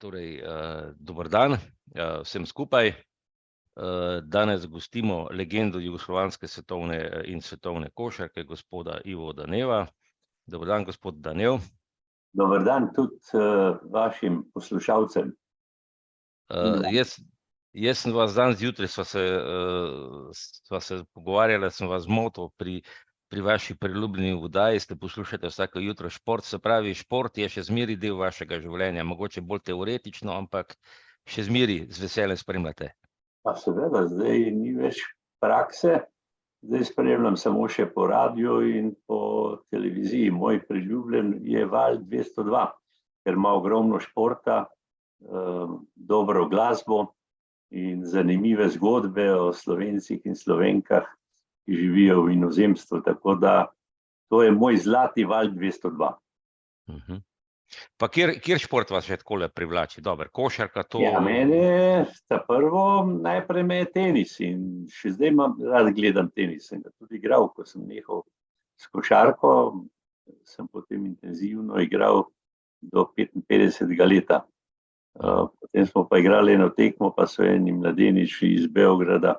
Dober dan vsem skupaj. Danes gostimo legendo jugoslovanske svetovne in svetovne košarke, gospoda Ivo Daneva. Dober dan, gospod Danev. Dober dan tudi vašim poslušalcem. Jaz sem vas danes zjutraj, sva se pogovarjala, sem vas zmotil pri vaši priljubljeni oddaji, ste poslušate vsako jutro šport, se pravi, šport je še zmeraj del vašega življenja, mogoče bolj teoretično, ampak še zmeraj z veseljem spremljate. Pa seveda, zdaj ni več prakse, zdaj spremljam samo še po radiju in po televiziji. Moj priljubljen je Val 202, ker ima ogromno športa, dobro glasbo in zanimive zgodbe o Slovencih in Slovenkah, ki živijo v inozemstvu, tako da to je moj zlati Val 202. Pa kjer šport vas še takole privlači? Dober, košarka to... Ja, mene sta prvo, najprej me je tenis in še zdaj rad gledam tenis. Sem ga tudi igral, ko sem nehal s košarko, sem potem intenzivno igral do 55. leta. Potem smo pa igrali eno tekmo, pa so eni mladeniči iz Beograda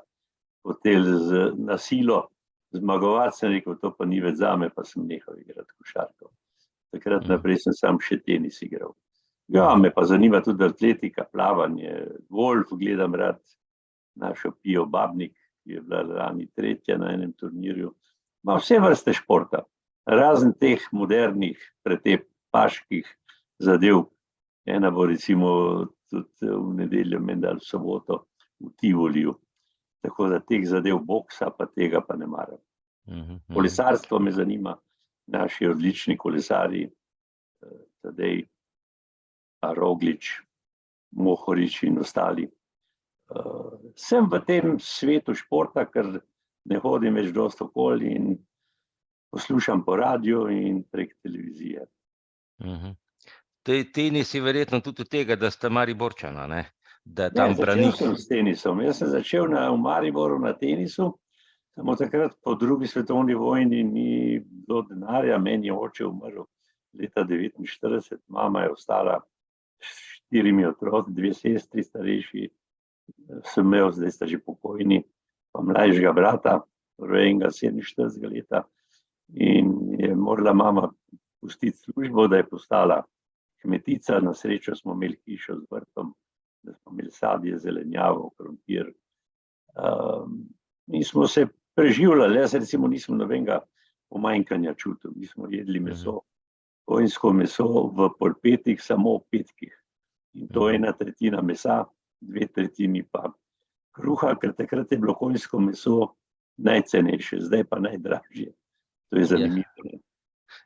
hoteli na silo zmagovati, sem rekel, to pa ni več zame, pa sem nehal igrati košarko. Takrat naprej sem sam še tenis igral. Ja, me pa zanima tudi atletika, plavanje, golf, gledam rad našo Pijo Babnik, ki je bila lani 3. na enem turnirju. Ma vse vrste športa, razen teh modernih, pretepaških zadev. Ena bo recimo tudi v nedeljo, menda v soboto v Tivoliju. Tako da teh zadev boksa, pa tega pa ne maram. Kolesarstvo me zanima, naši odlični kolesarji, Tadej, Roglič, Mohorič in ostali. Sem v tem svetu športa, ker ne hodim več dosti okoli in poslušam po radiju in prek televizije. Tenis je verjetno tudi od tega, da ste Mariborčana, ne? Da tam branik. Začel sem s tenisom. Jaz sem začel v Mariboru na tenisu, samo takrat po drugi svetovni vojni ni bilo denarja, meni je oče umrl leta 1949, mama je ostala s 4 otroci, 2 sestri starejši, sem imel, zdaj sta že pokojni, pa mlajšega brata, rojenega 47 leta, in je morala mama pustiti službo, da je postala kmetica. Na srečo smo imeli hišo z vrtom, da smo imeli sadje, zelenjavo, krompir. In smo se preživljali, jaz recimo nisem nobenega pomanjkanja čutil, mi smo jedli meso, konjsko meso v polpetih, samo v petkih. In to 1/3 mesa, 2/3 pa kruha, ker takrat je bilo konjsko meso najcenejše, zdaj pa najdražje. To je zanimivo.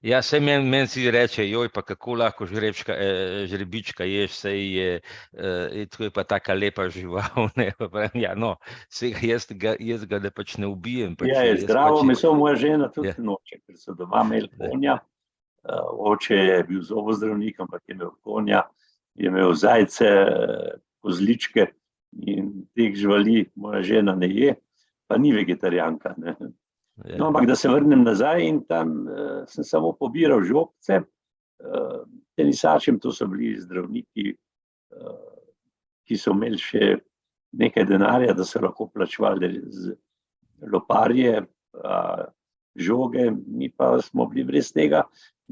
Ja, saj meni si reče, joj, pa kako lahko žrebička ješ, saj je pa taka lepa žival, ne, pa pravim, ja, no, jaz ga da pač ne ubijem. Ja, je zdravo meso, moja žena tudi noče, ker so doma imeli konja, oče je bil zobozdravnik, ampak je imel konja, je imel zajce, kozličke in teh živali moja žena ne je, pa ni vegetarijanka, ne. No, ampak da se vrnem nazaj in tam sem samo pobiral žogce, tenisačem, to so bili zdravniki, ki so imeli še nekaj denarja, da so lahko plačevali z loparje, žoge, mi pa smo bili brez tega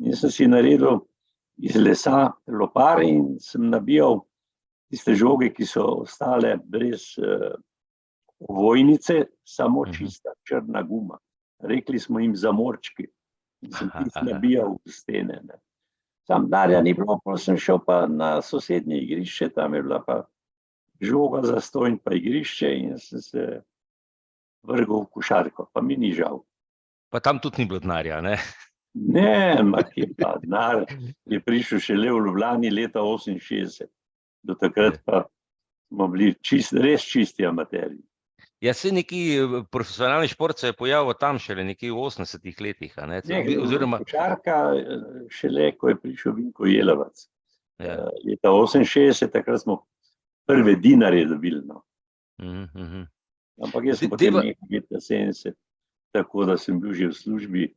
in sem si naredil iz lesa lopar in sem nabijal tiste žoge, ki so ostale brez ovojnice, samo čista črna guma. Rekli smo jim zamorčki in sem tisti nabijal v stene. Tam denarja ni bilo, potem sem šel pa na sosednje igrišče, tam je bila pa žoga za stojn pa igrišče in sem se vrgel v košarko, pa mi ni žal. Pa tam tudi ni bilo denarja, ne? Ne, kje pa, denar je prišel šele v Ljubljani leta 1968. Do takrat pa smo bili res čisti amaterji. Ja, saj neki profesionalni šport se je pojavil tam šele nekje v 80. letih, a ne? Košarka šele, ko je prišel Vinko Jelovac. Leta 1968, takrat smo prve dinarje dobili, no. Ampak jaz sem potem nekaj leta 70, tako da sem bil že v službi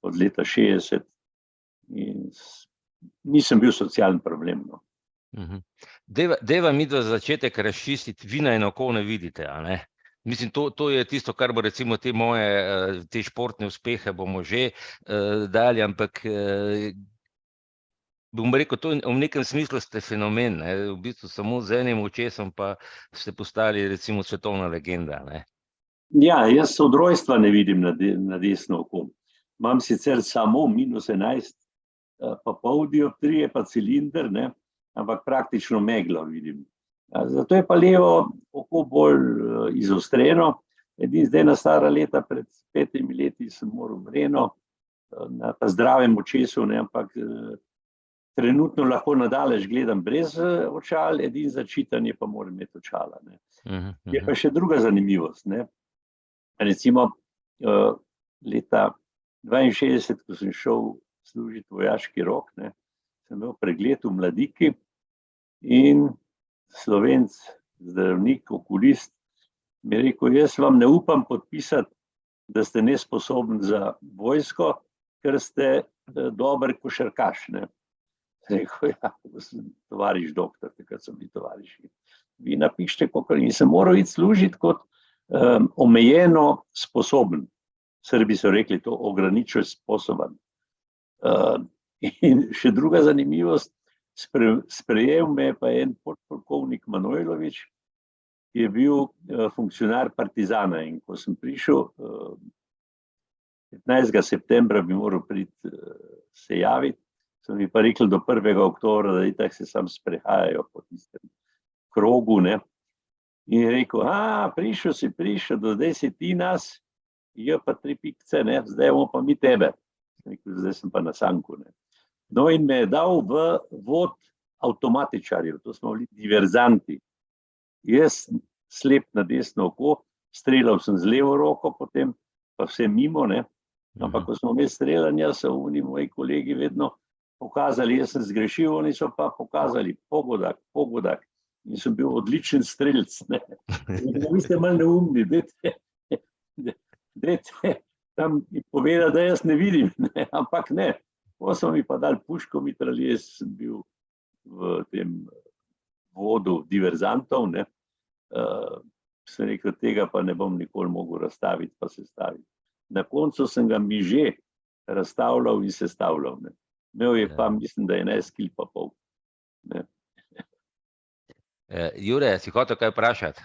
od leta 60 in nisem bil socialen problem, no. Deva midva za začetek razčistiti, vi na oko ne vidite, a ne? Mislim, to je tisto, kar bo recimo te športne uspehe bomo že dali, ampak bom rekel, to v nekem smislu ste fenomen, ne? V bistvu samo z enim očesom pa ste postali recimo svetovna legenda, ne? Ja, jaz od rojstva ne vidim na desno oko. Imam sicer samo -11, pa pol dioptrije, pa cilinder, ne? Ampak praktično meglo vidim. Zato je pa levo oko bolj izostreno. Edin zdaj na stara leta, pred 5 leti sem moral mreno, na pa zdravem očesu, ne? Ampak trenutno lahko nadaleč gledam brez očal, edin za čitanje pa moram imeti očala, ne? Je pa še druga zanimivost, ne? Recimo leta 62, ko sem šel služiti vojaški rok, ne, sem imel pregled v Mladiki in Slovenc, zdravnik, okulist, mi je rekel, jaz vam ne upam podpisati, da ste nesposobni za vojsko, ker ste dober košarkaš, ne. Rekel, ja, sem tovariš doktor, takrat so bili tovariši. Vi napišite, koliko in sem moral iti služiti kot omejeno sposoben. Srbi so rekli to ograničen sposoben. In še druga zanimivost, sprejel me pa en podpolkovnik Manojlović, ki je bil funkcionar Partizana, in ko sem prišel 15. septembra bi moral priti se javiti, so mi pa rekli do 1. oktobra, da itak se sam sprehajajo po tistem krogu, ne. In je rekel, prišel, do zdaj si ti nas, je pa 3 pikce, ne, zdaj bomo pa mi tebe. Rekel, zdaj sem pa na sanku, ne. No, in me je dal v vod avtomatičarjev, to smo bili diverzanti. Jaz slep na desno oko, streljal sem z levo roko, potem pa vse mimo, ne. Ampak ko smo imeli streljanja, so oni moji kolegi vedno pokazali, jaz sem zgrešil, oni so pa pokazali pogodak. In sem bil odličen strelc, ne. Vi ste malo neumni, dajte tam povedati, da jaz ne vidim, ne, ampak ne. Ko so mi pa dali puško mitraljez, sem bil v tem vodu diverzantov, ne. Sem rekel, tega pa ne bom nikoli mogel razstaviti pa sestaviti. Na koncu sem ga miže razstavljal in sestavljal, ne. Imel je pa, mislim, da 11,5 kil, ne. Jure, si hotel kaj vprašati?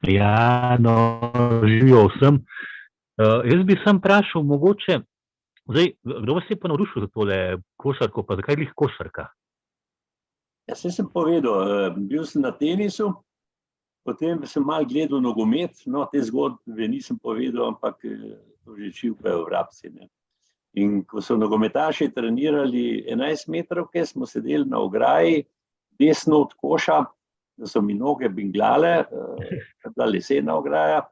Ja, no, živijo vsem. Jaz bi sem vprašal, mogoče, zdaj, kdo vas je pa navdušil za tole košarko, pa zakaj glih košarka? Ja, saj sem povedal, bil sem na tenisu, potem sem malo gledal nogomet, no, te zgodbe nisem povedal, ampak to že čivkajo vrabci, ne. In ko so nogometaši trenirali 11 metrovke, smo sedeli na ograji, desno od koša, da so mi noge binglale, da lesena ograja,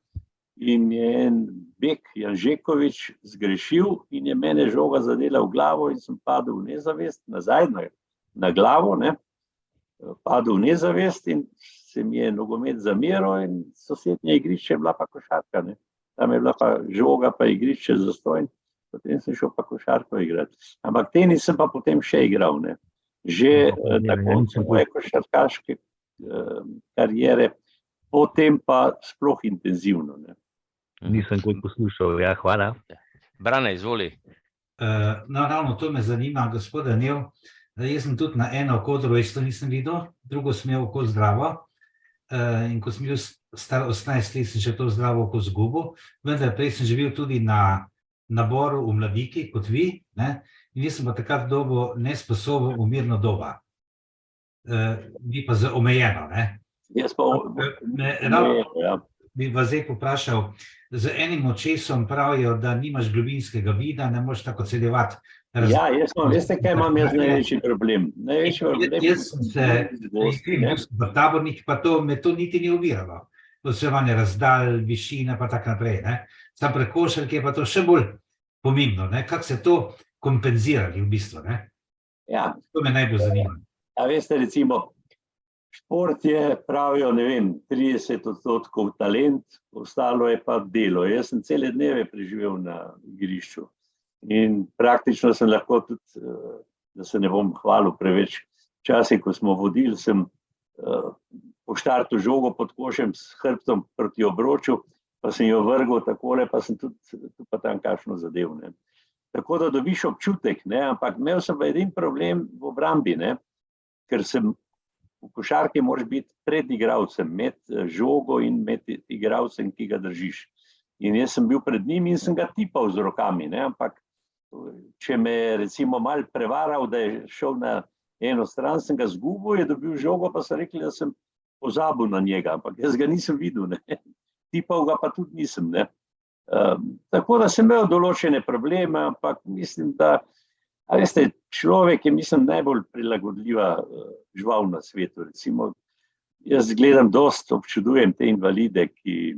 in je en bek Janžekovič zgrešil in je mene žoga zadela v glavo in sem padel v nezavest, nazaj na glavo, ne, padel v nezavest in se mi je nogomet zameral in sosednje igrišče je bila pa košarka, ne. Tam je bila pa žoga, pa igrišče zastonj. Potem sem šel pa košarko igrati. Ampak tenis sem pa potem še igral, ne. Že na koncu moje košarkaške kariere, potem pa sploh intenzivno, ne. Nisem kot poslušal, ja, hvala. Brane, izvoli. No, ravno to me zanima, gospod Danijel. Jaz sem tudi na eno oko, drugo isto nisem videl, drugo sem imel oko zdravo. In ko sem bil star 18 let, sem še to zdravo oko izgubil, vendar prej sem živel tudi na naboru v Mladiki, kot vi, ne, in nisem pa takrat dobil nesposoben umirno doba. Vi pa za omejeno, ne. Jaz pa bi vas zdaj poprašal, z enim očesom pravijo, da nimaš globinskega vida, ne moreš tako ocenjevati. Ja, veste, kaj imam jaz največji problem? Jaz sem se v tabornik, pa me to niti ni oviralo. Ocenjevanje razdalj, višina, pa tako naprej, ne. Sam pri košarki je pa to še bolj pomembno, ne, kako se to kompenzirali v bistvu, ne. Ja. To me najbolj zanima. A veste, recimo, šport je, pravijo, ne vem, 30% talent, ostalo je pa delo. Jaz sem cele dneve preživel na igrišču in praktično sem lahko tudi da se ne bom hvalil preveč. Včasih, ko smo vodili, sem po štartu žogo pod košem s hrbtom proti obroču, pa sem jo vrgel takole, pa sem tudi pa tam kakšno zadev. Ne. Tako da dobiš občutek, ne, ampak imel sem pa edin problem v obrambi, ne, ker sem v košarki moraš biti pred igralcem, med žogo in med igralcem, ki ga držiš. In jaz sem bil pred njim in sem ga tipal z rokami, ne, ampak če me je recimo malo prevaral, da je šel na eno stran, sem ga zgubil, je dobil žogo, pa so rekli, da sem pozabil na njega, ampak jaz ga nisem videl, ne. Tipal ga pa tudi nisem. Ne. Tako da sem imel določene probleme, ampak mislim, da a veste, človek je, mislim, najbolj prilagodljiva žival na svetu. Recimo, jaz gledam dosti, občudujem te invalide, ki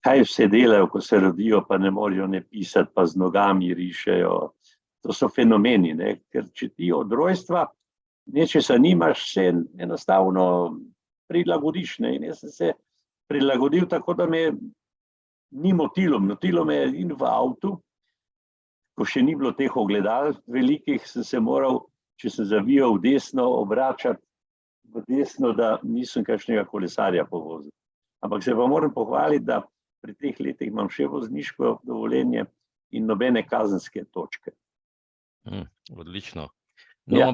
kaj vse delajo, ko se rodijo, pa ne morajo ne pisati, pa z nogami rišejo. To so fenomeni, ne? Ker če ti od rojstva nečesa nimaš, se enostavno prilagodiš. Ne? In jaz sem se prilagodil tako, da me ni motilo. Motilo me je in v avtu, ko še ni bilo teh ogledal velikih, sem se moral, če sem zavijal v desno, obračati v desno, da nisem kakšnega kolesarja povozil. Ampak se pa moram pohvaliti, da pri teh letih imam še vozniško dovoljenje in nobene kazenske točke. Odlično. No, ja.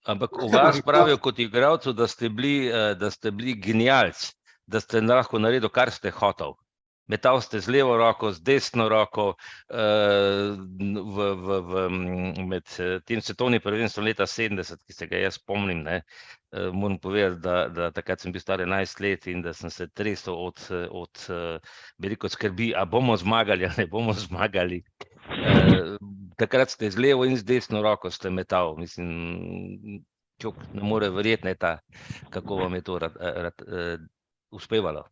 Ampak o vas pravijo kot igralcu, da ste bili genialci, da ste lahko naredili, kar ste hotel. Metal ste z levo roko, z desno roko, med tem svetovnim prvenstvom leta 70, ki se ga jaz spomnim, ne, moram povedati, da takrat sem bil star 11 let in da sem se tresel od veliko skrbi, a bomo zmagali, ali ne bomo zmagali. Takrat ste z levo in z desno roko ste metal. Mislim, čok ne more verjeti, kako vam je to uspevalo.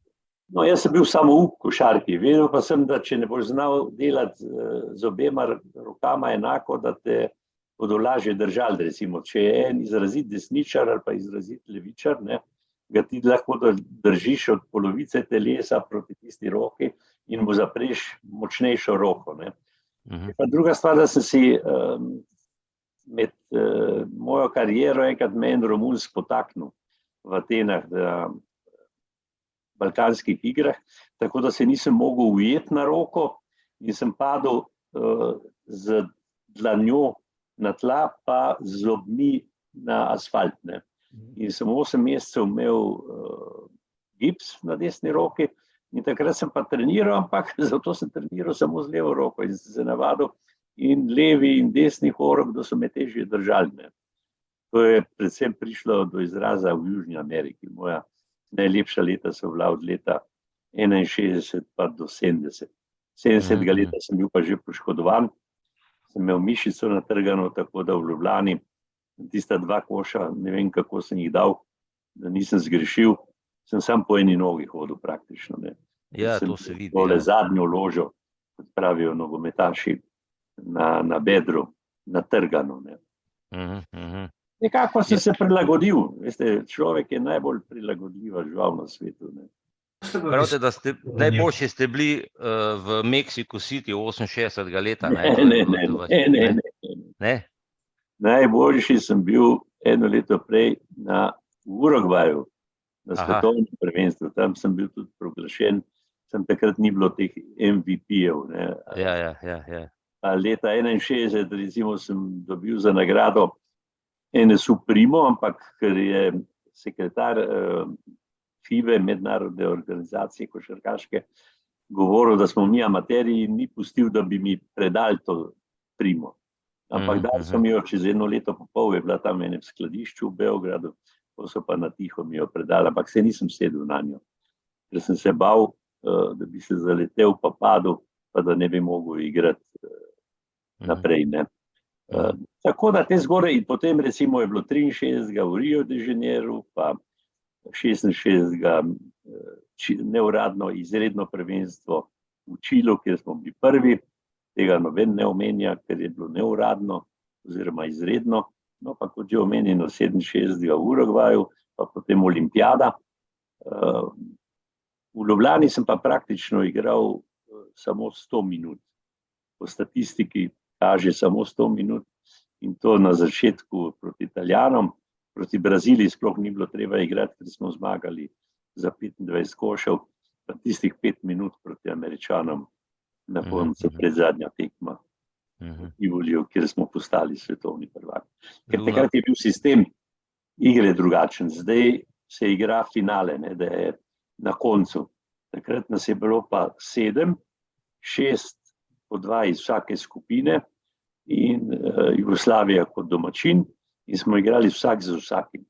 No, jaz sem bil samouk v košarki. Vedel pa sem, da če ne boš znal delati z obema rokama enako, da te bodo lažje držali. Recimo, če je en izrazit desničar ali pa izrazit levičar, ne, ga ti lahko držiš od polovice telesa proti tisti roki in mu zapreš močnejšo roko. Ne. Pa druga stvar, da sem si med mojo kariero enkrat me en Romunsk potaknil v Atenah, balkanskih igrah, tako da se nisem mogel ujeti na roko in sem padel z dlanjo na tla, pa z zobmi na asfalt. Ne. In sem 8 mesecev imel gips na desni roki in takrat sem pa treniral, ampak zato sem treniral samo z levo roko in sem se navadil in levi in desni horok, da so me težje držali. Ne. To je predvsem prišlo do izraza v Južni Ameriki. Moja najlepša leta so bila od leta 61 pa do 70. 70 leta sem bil pa že poškodovan, sem imel mišico natrgano, tako da v Ljubljani tista 2 koša, ne vem kako sem jih dal, da nisem zgrešil, sem sam po eni nogi hodil praktično. Ne. Ja, to se vidi. Tole zadnjo ložo, kot pravijo nogometaši, na bedru, natrgano. Ne. Nekako sem se prilagodil. Veste, človek je najbolj prilagodljiva žival na svetu. Ne. Pravite, da najboljši ste bili v Mexico City 68. leta? Ne. Najboljši sem bil eno leto prej v Urugvaju, na svetovnem prvenstvu. Tam sem bil tudi proglašen. Takrat ni bilo teh MVP-jev. Ja. Leta 61 recimo sem dobil za nagrado NSU Primo, ampak ker je sekretar FIBE, mednarodne organizacije košarkaške, govoril, da smo mi amaterji, ni pustil, da bi mi predali to Primo. Ampak dali so mi jo čez 1 leto pa pol, je bila tam v enem skladišču v Beogradu, pa so pa na tiho mi jo predali, ampak se nisem sedel na njo, ker sem se bal, da bi se zaletel pa padel, pa da ne bi mogel igrati naprej. Ne. Tako da te zgore in potem recimo je bilo 63. v Rio de Janeiro, pa 66. neuradno izredno prvenstvo v Čilu, kjer smo bili prvi, tega noben ne omenja, ker je bilo neuradno oziroma izredno, no pa kot že omenjeno 67. v Urugvaju, pa potem olimpijada. V Ljubljani sem pa praktično igral samo 100 minut. Po statistiki kaže samo 100 minut in to na začetku proti Italijanom, proti Braziliji sploh ni bilo treba igrati, ker smo zmagali za 25 košev, pa tistih 5 minut proti Američanom na koncu predzadnja tekma v Tivoliju, kjer smo postali svetovni prvak. Ker takrat je bil sistem igre drugačen, zdaj se igra finale, ne, da je na koncu. Takrat nas je bilo pa 7, 6 po 2 iz vsake skupine in Jugoslavija kot domačin in smo igrali vsak z vsakim.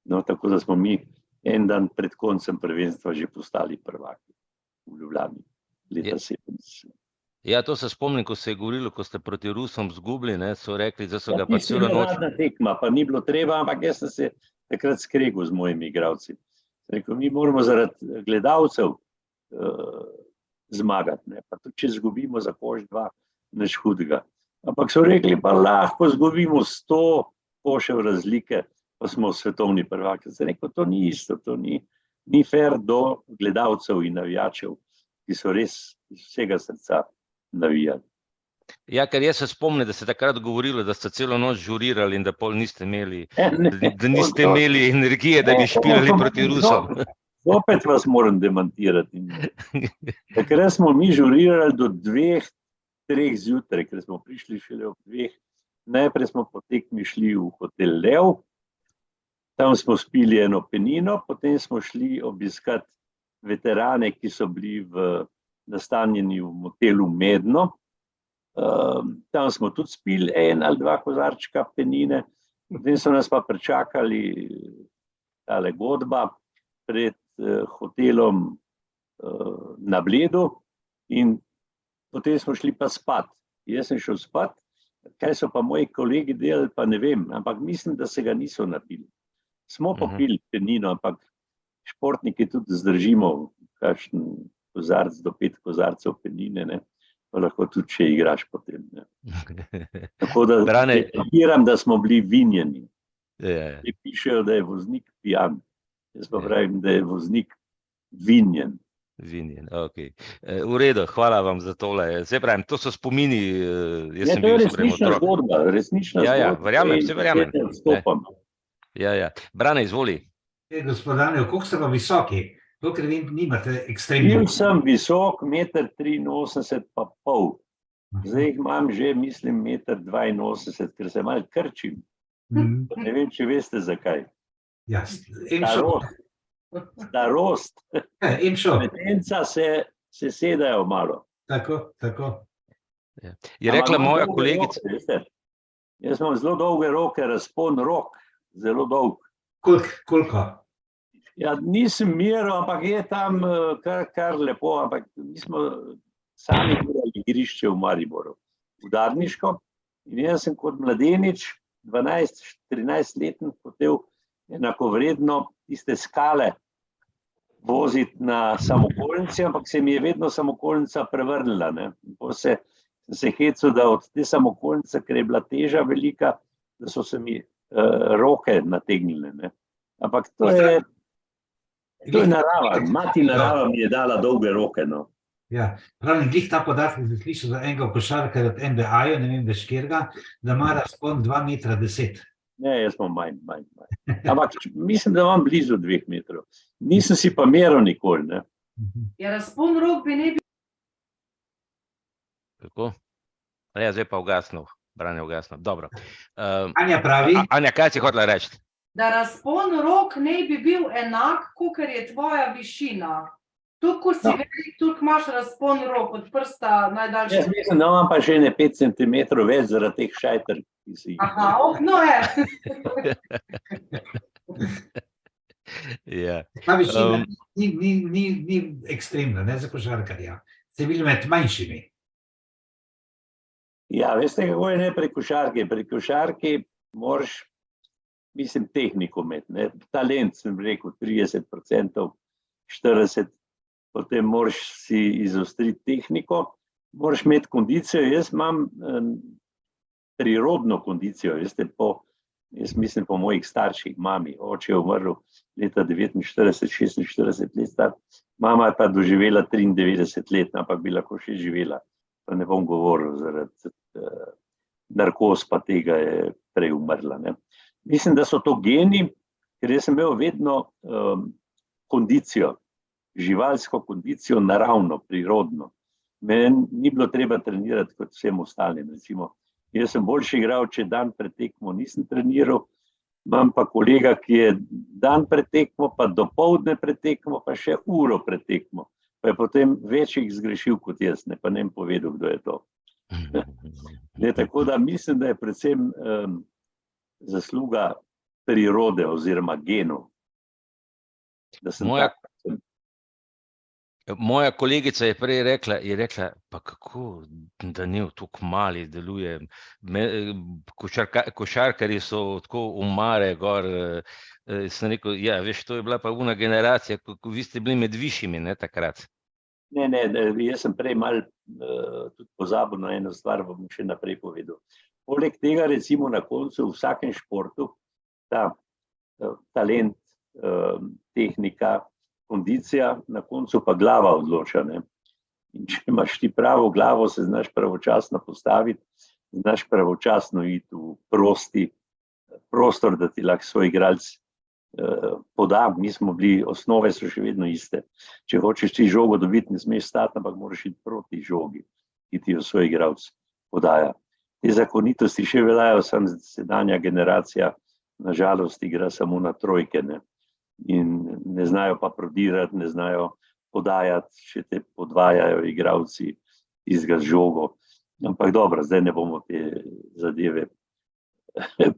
No, tako da smo mi en dan pred koncem prvenstva že postali prvaki v Ljubljani leta 70. Ja, to se spomnim, ko se je govorilo, ko ste proti Rusom zgubili, ne, so rekli, da so ga pa Tisti celo noč... navadna tekma, pa ni bilo treba, ampak jaz sem se takrat skregal z mojimi igralci. Rekel, mi moramo zaradi gledalcev zmagati, ne, pa tudi če zgubimo za koš 2, nič hudega. Ampak so rekli, pa lahko zgubimo 100 košev razlike, pa smo svetovni prvaki. Sem rekel, to ni isto, to ni fair do gledalcev in navijačev, ki so res iz vsega srca navijali. Ja, ker jaz se spomnim, da ste takrat govorili, da ste celo noč žurirali in da pol niste imeli, da niste imeli energije, da bi špilali proti Rusom. Zopet vas moram demantirati. Takrat smo mi žurirali do 2-3 zjutraj, ker smo prišli šele ob 2. Najprej smo po tekmi šli v hotel Lev, tam smo spili eno penino, potem smo šli obiskati veterane, ki so bili nastanjeni v motelu Medno. Tam smo tudi spili 1 ali 2 kozarčka penine, potem so nas pa pričakali tale godba pred hotelom na Bledu in potem smo šli pa spat. Jaz sem šel spat, kaj so pa moji kolegi delali, pa ne vem, ampak mislim, da se ga niso napili. Smo popili penino, ampak športniki tudi zdržimo kakšen kozarc do 5 kozarcev penine, ne? Pa lahko tudi, če igraš potem. Ne? Tako da deklariram, da smo bili vinjeni. Ti pišejo, da je voznik pijan. Jaz pa pravim, da je voznik vinjen. Vinjen, ok. V redu, hvala vam za tole. Zdaj pravim, to so spomini, jaz sem to je bil resnična zgodba, resnična zgodba. Ja, verjamem, vse verjamem. Ja. Brane, izvoli. Gospodane, koliko ste pa visoki? Dokler vi nimate ekstremno. Bil sem visok, 1,83 pa pol. Zdaj jih imam že, mislim, 1,82 m, ker se malo krčim. Ne vem, če veste zakaj. Ja, Starost. Metenca se sedajo malo. Tako. Je rekla moja kolegica. Jaz imam zelo dolge roke, razpon rok, zelo dolg. Koliko? Ja, nisem meril, ampak je tam kar lepo, ampak mi smo sami igrali igrišče v Mariboru, udarniško. In jaz sem kot mladenič, 12-13-leten, hotel enakovredno tiste skale voziti na samokolnici, ampak se mi je vedno samokolnica prevrnila. Sem se hecal, da od te samokolnice, ker je bila teža velika, da so se mi roke nategnile. Ne? Ampak to je narava, mati narava mi je dala dolge roke. No. Ja, pravim, glih ta podatek se sliši za enega košarkarja od NBA-ju, ne vem več kjerga, da ima razpon 2,10 m. Ne, jaz imam manj. Ampak mislim, da imam blizu 2 metrov. Nisem si pa meril nikoli. Ne. Ja, razpon rok bi ne bil. Kako? Ja, zdaj pa ugasnil. Branje ugasnil. Dobro. Anja pravi. Anja, kaj si hotela reči? Da razpon rok ne bi bil enak, kakor je tvoja višina. Tudi, ko si velik, tudi imaš razpon rok od prsta najdaljši. Jaz mislim, da imam pa še ne 5 cm več zaradi teh šajter, ki si jih. Aha, no je. Ja. Ta višina ni ekstremna, ne za košarkarja. Ste bili med manjšimi. Ja, veste, kako je ne pri košarki? Pri košarki moraš, mislim, tehniko imeti. Talent, sem rekel, 30%, 40%, potem moraš si izostriti tehniko, moraš imeti kondicijo. Jaz imam prirodno kondicijo, veste, jaz mislim po mojih starših, mami, oče je umrl leta 49, 46 let star, mama je pa doživela 93 let, ampak bi lahko še živela, pa ne bom govoril zaradi narkoz pa tega je prej umrla. Ne. Mislim, da so to geni, ker jaz sem imel vedno kondicijo, živalsko kondicijo, naravno, prirodno. Meni ni bilo treba trenirati kot vsem ostalim. Recimo, jaz sem boljši igral, če dan pred tekmo nisem treniral, imam pa kolega, ki je dan pred tekmo, pa dopoldne pred tekmo, pa še uro pred tekmo. Pa je potem večjih zgrešil kot jaz, ne, pa ne bom povedal, kdo je to. Ne, tako da mislim, da je predvsem zasluga prirode oziroma genov. Da sem Moja kolegica je prej rekla, pa kako Daniel tako mali deluje, košarkarji so tako umare gor, sem rekel, ja, veš, to je bila pa una generacija, ko vi ste bili med višjimi, ne, takrat. Ne, jaz sem prej malo tudi pozabil na eno stvar, bom še naprej povedal. Poleg tega recimo na koncu v vsakem športu ta talent, tehnika, kondicija, na koncu pa glava odloča. Ne? In če imaš ti pravo glavo, se znaš pravočasno postaviti, znaš pravočasno iti v prostor, da ti lahko svoj igralec poda. Mi smo bili, osnove so še vedno iste. Če hočeš ti žogo dobiti, ne smeš stati, ampak moraš iti proti žogi, ki ti jo svoj igralec podaja. Te zakonitosti še veljajo, samo sedanja generacija na žalost igra samo na trojke, ne? In ne znajo pa prodirati, ne znajo podajati, še te podvajajo igralci izga z žogo. Ampak dobro, zdaj ne bomo te zadeve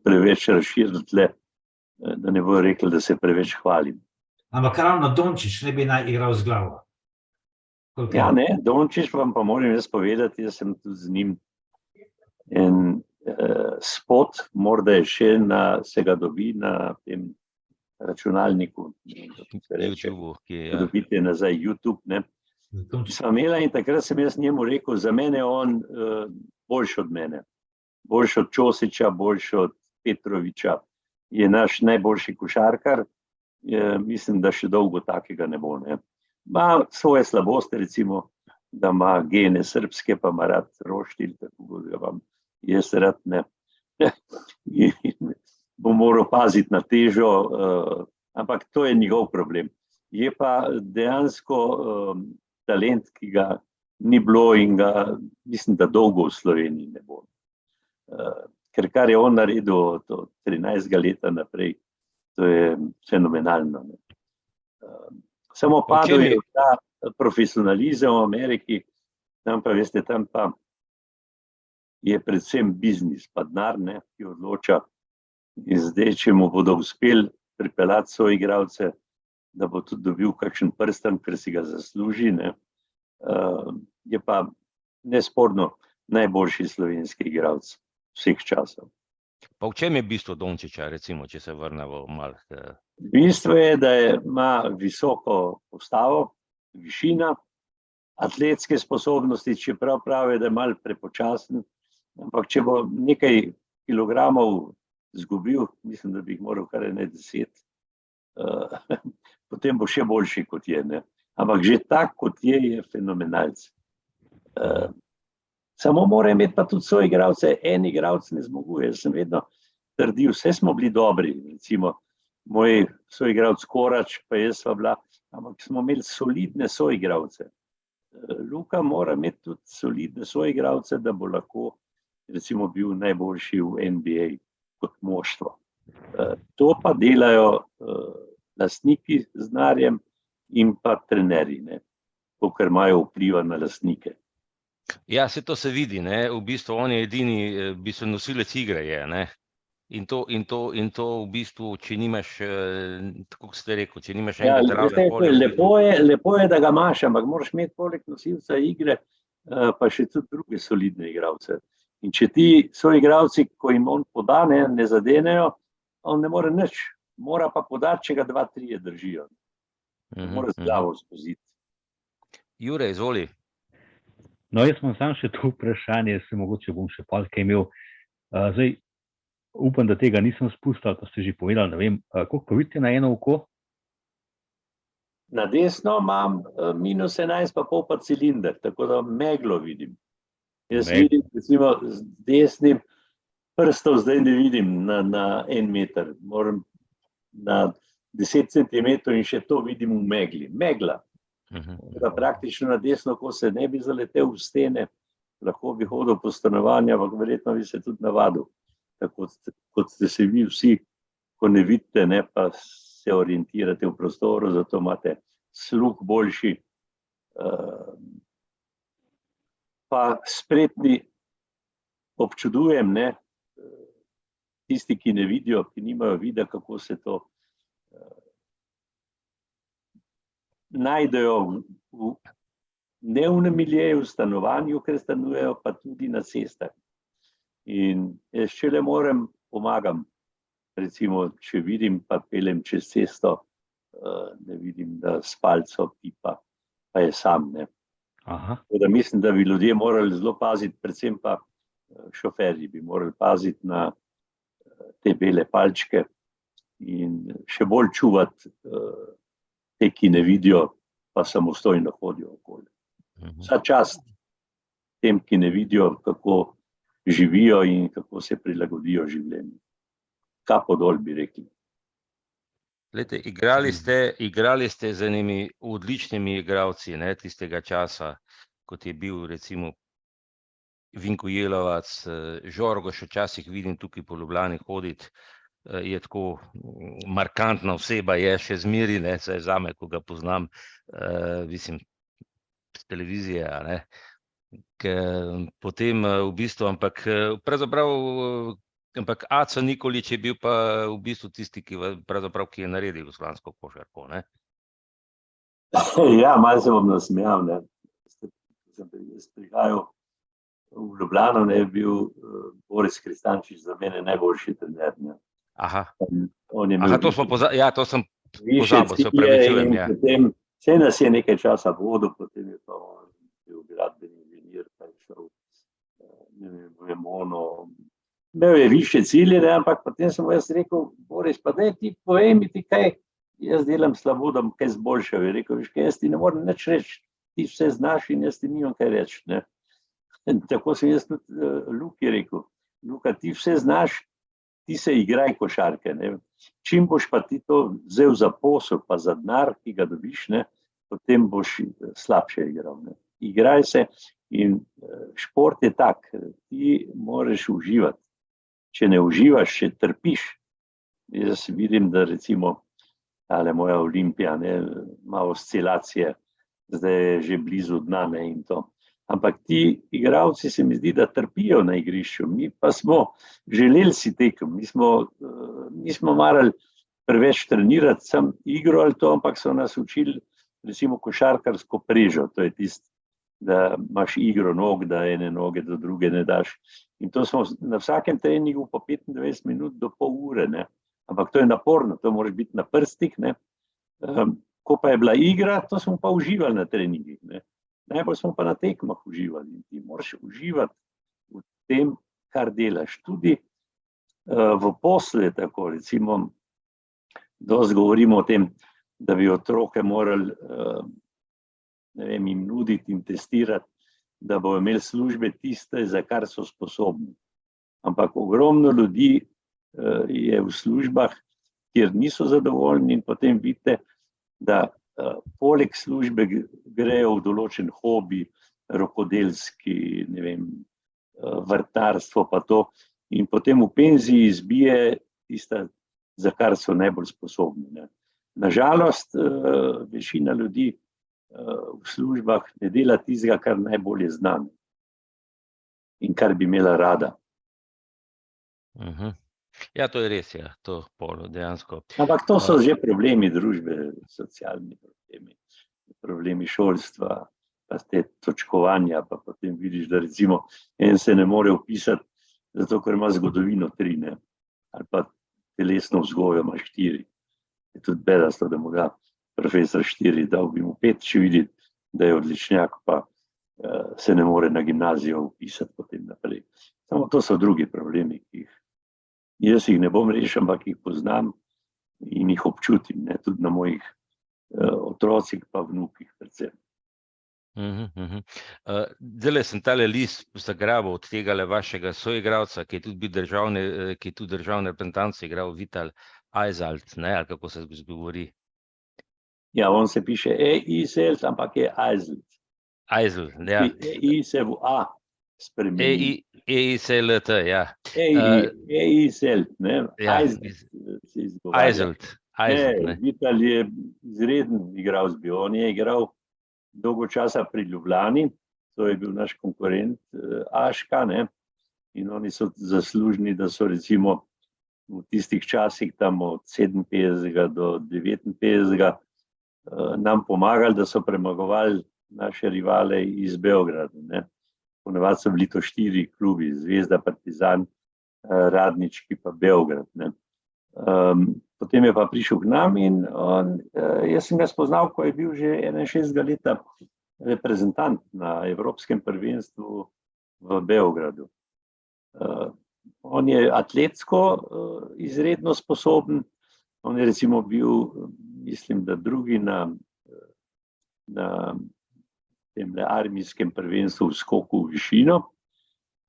preveč razširili tle, da ne bo rekel, da se preveč hvalim. Ampak ravno Dončić ne bi naj igral z glavo. Ja, ne, Dončić vam pa moram jaz povedati, jaz sem tudi z njim en spot, morda je še se ga dobi na tem računalniku, dobite nazaj YouTube, ne. Sva imela in takrat sem jaz njemu rekel, za mene je on boljši od mene, boljši od Ćosića, boljši od Petrovića, je naš najboljši košarkar, mislim, da še dolgo takega ne bo, ne. Ma svoje slabosti, recimo, da ima gene srpske, pa ima rad roštilj, tako ga vam jaz rad, ne. Bo moral paziti na težo, ampak to je njegov problem. Je pa dejansko talent, ki ga ni bilo in ga mislim, da dolgo v Sloveniji ne bo. Ker kar je on naredil od 13 leta naprej, to je fenomenalno. Samo padel je ta profesionalizem v Ameriki, tam pa veste, tam pa je predvsem biznis, pa denar, ne, ki odloča. In zdaj, če mu bodo uspeli pripeljati svoje igralce, da bo tudi dobil kakšen prstan, ker si ga zasluži, ne, je pa nesporno najboljši slovenski igralec vseh časov. Pa v čem je bistvo Dončića, recimo, če se vrnemo malo? Bistvo je, da ima visoko postavo, višina, atletske sposobnosti, čeprav pravi, da je malo prepočasen, ampak če bo nekaj kilogramov zgubil, mislim, da bi jih moral kar 10, potem bo še boljši kot je, ne. Ampak že tak kot je fenomenalc. Samo mora imeti pa tudi svoje igralce, en igralec ne zmoguje. Jaz sem vedno trdil, vse smo bili dobri, recimo moj soigralec Korač, pa jaz sva bila, ampak smo imeli solidne soigralce. Luka mora imeti tudi solidne soigralce, da bo lahko recimo bil najboljši v NBA kot moštvo. To pa delajo lastniki z denarjem in pa trenerji, ne, ker imajo vpliva na lastnike. Ja, se to se vidi, ne, v bistvu on je edini nosilec igre je, ne. In to v bistvu, če nimaš, tako kot ste rekel, če nimaš enega lepo je, da ga imaš, ampak moraš imeti poleg nosilca igre pa še tudi druge solidne igralce. In če ti soigralci, ko jim on poda, ne zadenejo, on ne more nič. Mora pa podati, če ga 2-3 držijo. Mora z glavo spoziti. Jure, izvoli. No, jaz imam samo še to vprašanje, se mogoče bom še kaj imel. Zdaj, upam, da tega nisem spustil, ali pa ste že povedali, ne vem, koliko pa vidite na eno oko? Na desno imam -11,5 pa cilinder, tako da meglo vidim. Jaz vidim, recimo, z desnim prstov zdaj ne vidim na 1 meter, moram na 10 centimetrov in še to vidim v megli. Megla. Da praktično na desno, ko se ne bi zaletel v stene, lahko bi hodil po stanovanju, ampak verjetno bi se tudi navadil. Tako kot ste se vi vsi, ko ne vidite, ne, pa se orientirate v prostoru, zato imate sluh boljši, pa spretni. Občudujem, ne, tisti, ki ne vidijo, ki nimajo vida, kako se to najdejo ne v miljeju, v stanovanju, ker stanujejo, pa tudi na cestah. In jaz šele pomagam, recimo, če vidim, pa peljem čez cesto, ne vidim, da s palco pipa, pa je sam, ne. Da mislim, da bi ljudje morali zelo paziti, predvsem pa šoferji bi morali paziti na te bele palčke in še bolj čuvati te, ki ne vidijo, pa samostojno hodijo okoli. Vsa čast tem, ki ne vidijo, kako živijo in kako se prilagodijo življenju. Kapo dol, bi rekli. Glejte, igrali ste z enimi odličnimi igralci, ne, tistega časa, kot je bil recimo Vinko Jelovac, Žorgo še včasih vidim tukaj po Ljubljani hoditi, je tako markantna oseba, je še zmeri, ne, saj zame, ko ga poznam, mislim, z televizije, ne, potem v bistvu, ampak Aco Nikolić je bil pa v bistvu tisti, ki je naredil jugoslovansko košarko, ne? Ja, malo se bom nasmejal, ne. Jaz prihajal v Ljubljano, ne, je bil Boris Kristančič za mene najboljši trener, ne. To smo pozabili, ja, to sem pozabil, se opravičujem, ja. Potem, vse nas je nekaj časa vodil, potem je pa bil gradbeni inženir, pa je šel, ne vem, v Emono, imel je više cilje, ne, ampak potem sem jaz rekel, Boris, pa daj ti povej mi ti kaj, jaz delam slabo, da bom kaj zboljšal, je rekel, viš kaj, jaz ti ne morem nič reči, ti vse znaš in jaz ti nimam kaj reči, ne. Tako sem jaz tudi Luki rekel, Luka, ti vse znaš, ti se igraj košarke, ne. Čim boš pa ti to vzel za posel, pa za denar, ki ga dobiš, ne, potem boš slabše igral, ne. Igraj se in šport je tak, ti moraš uživati. Če ne uživaš, če trpiš, jaz vidim, da recimo tale moja Olimpija, ne, ima oscilacije, zdaj je že blizu dna, ne, in to. Ampak ti igralci se mi zdi, da trpijo na igrišču, mi pa smo želeli si tekem, nismo marali preveč trenirati sam igro ali to, ampak so nas učili recimo košarkarsko prežo, to je tisto, da imaš igro nog, da ene noge do druge ne daš. In to smo na vsakem treningu po 25 minut do pol ure, ne. Ampak to je naporno, to moraš biti na prstih, ne. Ko pa je bila igra, to smo pa uživali na treningih, ne. Najbolj smo pa na tekmah uživali in ti moraš uživati v tem, kar delaš. Tudi v poslu je tako, recimo, dosti govorimo o tem, da bi otroke morali, ne vem, jim nuditi in testirati, da bodo imeli službe tiste, za kar so sposobni. Ampak ogromno ljudi je v službah, kjer niso zadovoljni in potem vidite, da poleg službe grejo v določen hobi, rokodelski, ne vem, vrtnarstvo pa to, in potem v penziji izbije tista, za kar so najbolj sposobni, ne. Nažalost, večina ljudi v službah ne dela tistega, kar najbolje zna in kar bi imela rada. Ja, to je res, ja, to polo dejansko. Ampak to so že problemi družbe, socialni problemi šolstva, pa te točkovanja, pa potem vidiš, da recimo en se ne more vpisati, zato ker ima zgodovino 3, ne, ali pa telesno vzgojo ima 4. Je tudi bedasto, da mu ga profesor 4, dal bi mu 5, če vidi, da je odličnjak, pa se ne more na gimnazijo vpisati potem naprej. Samo to so drugi problemi, ki jaz jih ne bom rešil, ampak jih poznam in jih občutim, ne, tudi na mojih otrocih pa vnukih predvsem. Zdajle sem tale list zagrabil od tega vašega soigralca, ki je tudi državne reprezentance igral, Vital Ajzalt, ne, ali kako se govori. Ja, on se piše E-I-Z-E-L, ampak je Ajzalt. Ajzel, ja. E-I se v A spremeni. E-I-C-L-T, ja. E-I-Z-E-L, ne, Ja, Ajzalt se izgovarja. Ajzelt, ne. Vital je izreden igralec, on je igral dolgo časa pri Ljubljani, to je bil naš konkurent Aška, ne, in oni so zaslužni, da so recimo v tistih časih tam od 57 do 59 nam pomagali, da so premagovali naše rivale iz Beograda, ne. Ponavadi so bili to 4 klubi, Zvezda, Partizan, Radnički pa Beograd, ne. Potem je pa prišel k nam in jaz sem ga spoznal, ko je bil že 61 leta reprezentant na Evropskem prvenstvu v Beogradu. On je atletsko izredno sposoben, on je recimo bil, mislim, da drugi na tem armijskem prvenstvu v skoku v višino,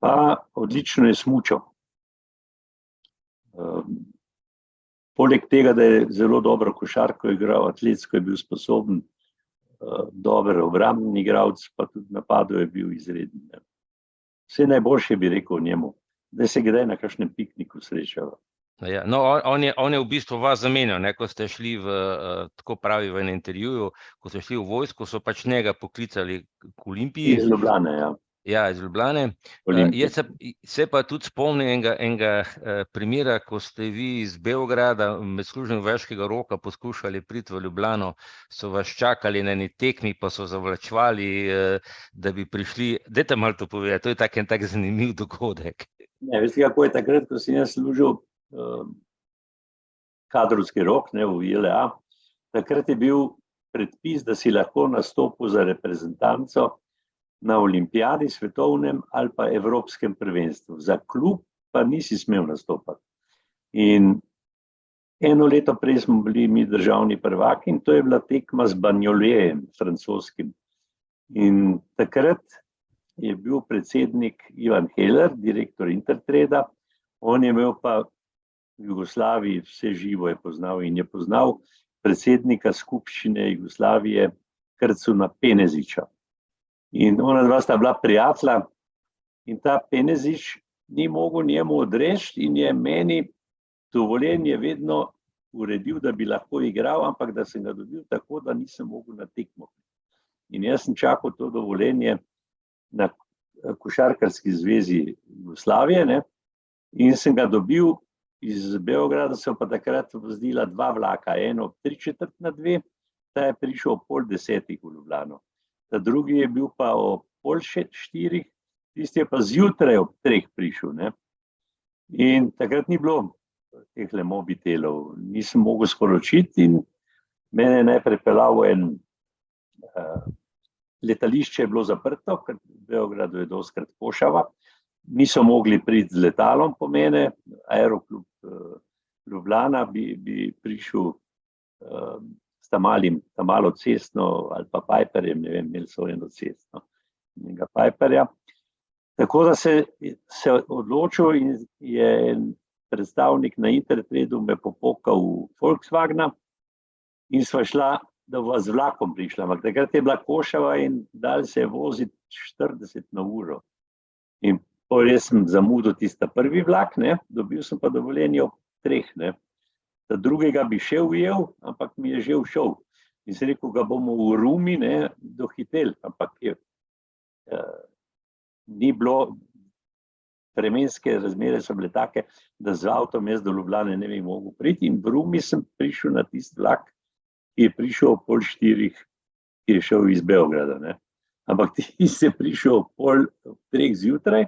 pa odlično je smučal. Poleg tega, da je zelo dobro košarko igral, atletsko je bil sposoben, dober obrambni igralec, pa tudi v napadu je bil izreden. Vse najboljše bi rekel o njemu, da se kdaj na kakšnem pikniku srečava. Ja, no, on je v bistvu vas zamenjal, ne, ko ste šli tako pravi v enem intervjuju, ko ste šli v vojsko, so pač njega poklicali k Olimpiji. Iz Ljubljane, ja. Ja, iz Ljubljane. Se pa tudi spomnim enega primera, ko ste vi iz Beograda med služenjem vojaškega roka poskušali priti v Ljubljano, so vas čakali na eni tekmi, pa so zavlačevali, da bi prišli. Dajte malo to povedati, to je tak zanimiv dogodek. Ne, veste, kako je takrat, ko sem jaz služil kadrovski rok, ne, v JLA, takrat je bil predpis, da si lahko nastopil za reprezentanco na olimpijadi, svetovnem ali pa evropskem prvenstvu. Za klub pa nisi smel nastopati. In eno leto prej smo bili mi državni prvaki in to je bila tekma z Bagnolejem, francoskim. In takrat je bil predsednik Ivan Heller, direktor Intertreda, on je imel pa v Jugoslaviji vse živo je poznal in je poznal predsednika skupščine Jugoslavije Krcuna Peneziča. In ona dva sta bila prijatelja in ta Penezič ni mogel njemu odreči in je meni dovoljenje vedno uredil, da bi lahko igral, ampak da sem ga dobil tako, da nisem mogel na tekmo. In jaz sem čakal to dovoljenje na Košarkarski zvezi Jugoslavije, ne, in sem ga dobil iz Beograda, so pa takrat vozila 2 vlaka, eno 3/4 ta je prišel ob 9:30 v Ljubljano. Ta drugi je bil pa ob 3:30, tisti je pa zjutraj ob 3 prišel, ne. In takrat ni bilo tehle mobitelov, nisem mogel sporočiti in mene je najprej peljal v letališče je bilo zaprto, ker v Beogradu je dostikrat pošava, niso mogli priti z letalom po mene, Aeroklub Ljubljana bi prišel s malo cestno ali pa Piperjem, ne vem, imeli so eno cestno, enega Piperja. Tako da se odločil in je en predstavnik na Intertredu me popokal v Volkswagna in sva šla, da bova z vlakom prišla, ampak takrat je bila košava in dal se je voziti 40 na uro. In jaz sem zamudil tista prvi vlak, ne, dobil sem pa dovoljenje ob 3, ne. Ta drugega bi še ujel, ampak mi je že ušel. In sem rekel, ga bomo v Rumi, ne, dohiteli, ampak ni bilo, vremenske razmere so bile take, da z avtom jaz do Ljubljane ne bi mogel priti in v Rumi sem prišel na tisti vlak, ki je prišel ob 3:30, ki je šel iz Beograda, ne. Ampak ti se prišel ob 3 zjutraj,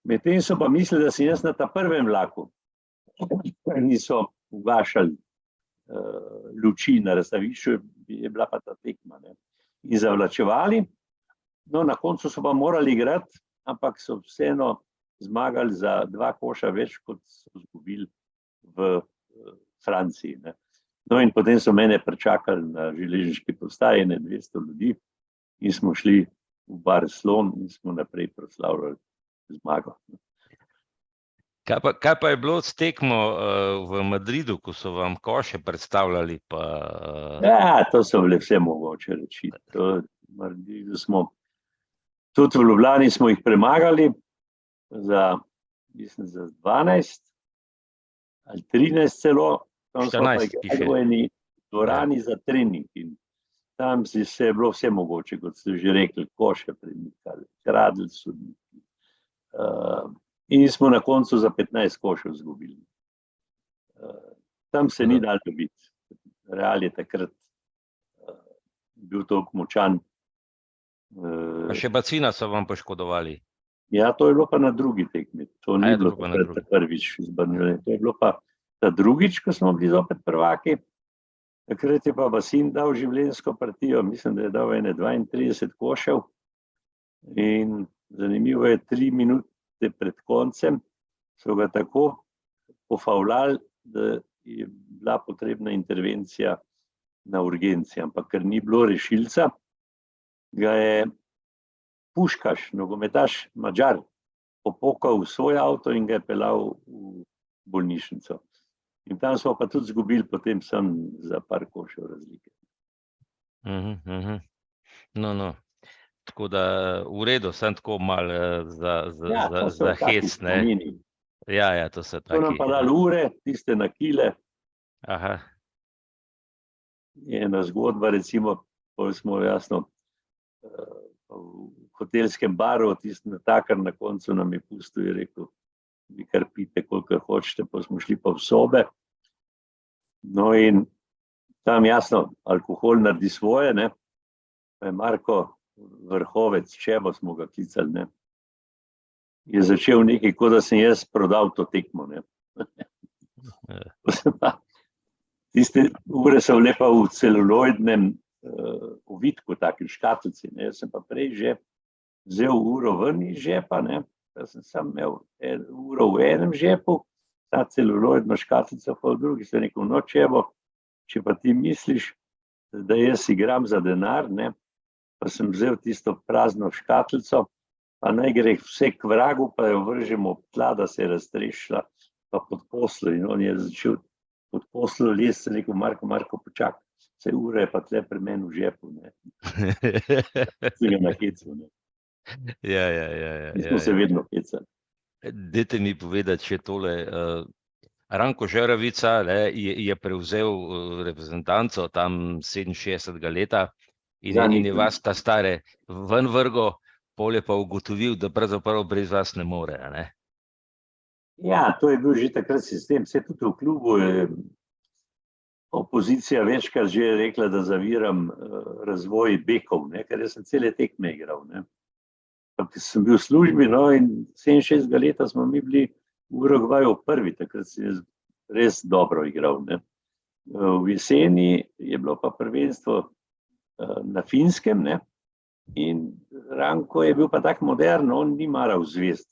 medtem so pa mislili, da sem jaz na ta prvem vlaku. Niso ugašali luči na razstavišču, je bila pa ta tekma, ne. In zavlačevali, no, na koncu so pa morali igrati, ampak so vseeno zmagali za 2 koša več, kot so izgubili v Franciji, ne. No, in potem so mene pričakali na železniški postaji, 200 ljudi, in smo šli v Barcelon in smo naprej proslavljali zmago. Kaj pa je bilo s tekmo v Madridu, ko so vam koše predstavljali? Ja, to so bile vse mogoče reči. Tudi v Ljubljani smo jih premagali mislim, za 12 ali 13 celo. Tam smo pa igrali v eni dvorani za trening in tam se je bilo vse mogoče, kot ste že rekli, koše premikali, kradli sodniki. In smo na koncu za 15 košev izgubili. Tam se ni dalo dobiti. Real je takrat bil toliko močan. A še bacina so vam poškodovali? Ja, to je bilo pa na drugi tekmi. To ni bilo prvič iz Barcelone. To je bilo pa ta drugič, ko smo bili zopet prvaki. Takrat je pa Basin dal življenjsko partijo. Mislim, da je dal 32 košev. In zanimivo je, 3 minute pred koncem so ga tako pofavljali, da je bila potrebna intervencija na urgenci. Ampak ker ni bilo rešilca, ga je Puškaš, nogometaš Madžar, popokal v svoj avto in ga je peljal v bolnišnico. In tam smo pa tudi izgubili potem sem za par košev razlike. No. Tako da v redu, sem tako malo za hec, ne? Ja, to so taki. To nam pa dali ure, tiste na kile. Aha. Je ena zgodba, recimo, ko smo jasno v hotelskem baru, tisti natakar na koncu nam je pustil, je rekel, vi kar pite, koliko hočete, pa smo šli pa v sobe. No in tam jasno, alkohol naredi svoje, ne? Pa je Marko Vrhovec, Čebo smo ga klicali, ne? Je začel nekaj, kot da sem jaz prodal to tekmo, ne? Tiste ure so lepa v celuloidnem ovitku, taki škatlici, ne? Jaz sem pa prej že vzel uro ven iz žepa, ne? Da sem sam imel uro v enem žepu, ta celuloidno škatlico pa v drugi, sem rekel, no Čebo, če pa ti misliš, da jaz igram za denar, ne? Pa sem vzel tisto prazno škatlico, pa naj gre vse k vragu, pa jo vržemo ob tla, da se je raztrešila, pa pod poslo. In on je začel pod poslo lesti, sem rekel, Marko, počakaj, vse ure je pa tle pri meni v žepu, ne. Se ga nakecal, ne. Ja. Mi smo se vedno kecali. Dajte mi povedati še tole. Ranko Žeravica je prevzel reprezentanco tam 67. leta in je vas ta stare ven vrgo, pol je pa ugotovil, da pravzaprav brez vas ne more, ne? Ja, to je bil že takrat sistem. Vse tudi v klubu je opozicija večkrat že rekla, da zaviram razvoj bekov, ne? Ker jaz sem cele tekme igral, ne? Sem bil v službi, no, in 67. leta smo mi bili v Urugvaju prvi, takrat si je res dobro igral, ne. V jeseni je bilo pa prvenstvo na Finskem, ne, in Ranko je bil pa tak modern, on ni maral zvezd.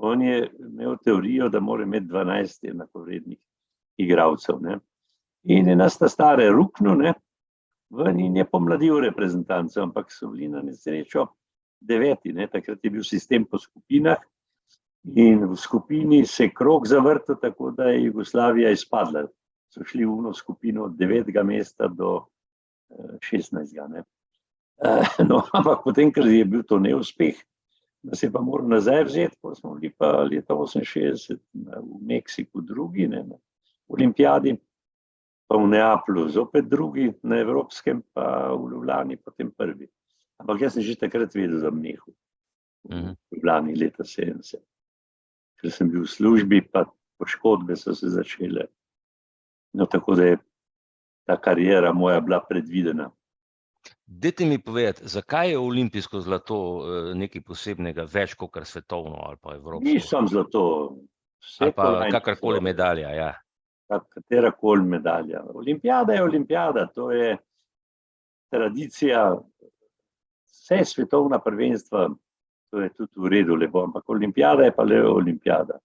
On je imel teorijo, da mora imeti 12 enakovrednih igralcev, ne. In je nas ta stare ruknil, ne, ven in je pomladil reprezentanco, ampak so bili na nesrečo 9, ne, takrat je bil sistem po skupinah in v skupini se je krog zavrtel, tako da je Jugoslavija izpadla. So šli v ono skupino od 9. mesta do 16. ne. No, ampak potem, ker je bil to neuspeh, da se je pa moral nazaj vzeti, pa smo bili pa leta 68 v Meksiku drugi, ne, na olimpijadi, pa v Neaplju zopet drugi, na evropskem, pa v Ljubljani potem prvi. Ampak jaz sem že takrat vedel za Mnehu, v Ljubljani leta 70. Ker sem bil v službi, pa poškodbe so se začele. No, tako da je ta karijera moja bila predvidena. Dajte mi povedati, zakaj je olimpijsko zlato nekaj posebnega, več kot svetovno ali pa evropsko? Ni samo zlato. Ali pa kakorkoli medalja, ja. Katerakoli medalja. Olimpijada je olimpijada, to je tradicija. Vse svetovna prvenstva, to je tudi v redu lepo, ampak olimpijada je pa le olimpijada.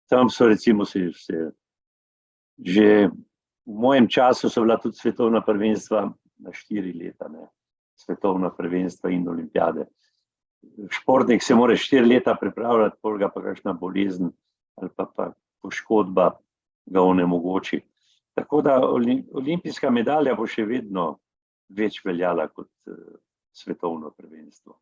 Tam so recimo že v mojem času so bila tudi svetovna prvenstva na 4 leta, ne. svetovna prvenstva in olimpijade. Športnik se mora 4 leta pripravljati, pol ga pa kakšna bolezen ali pa poškodba ga onemogoči. Tako da olimpijska medalja bo še vedno več veljala kot svetovno prvenstvo.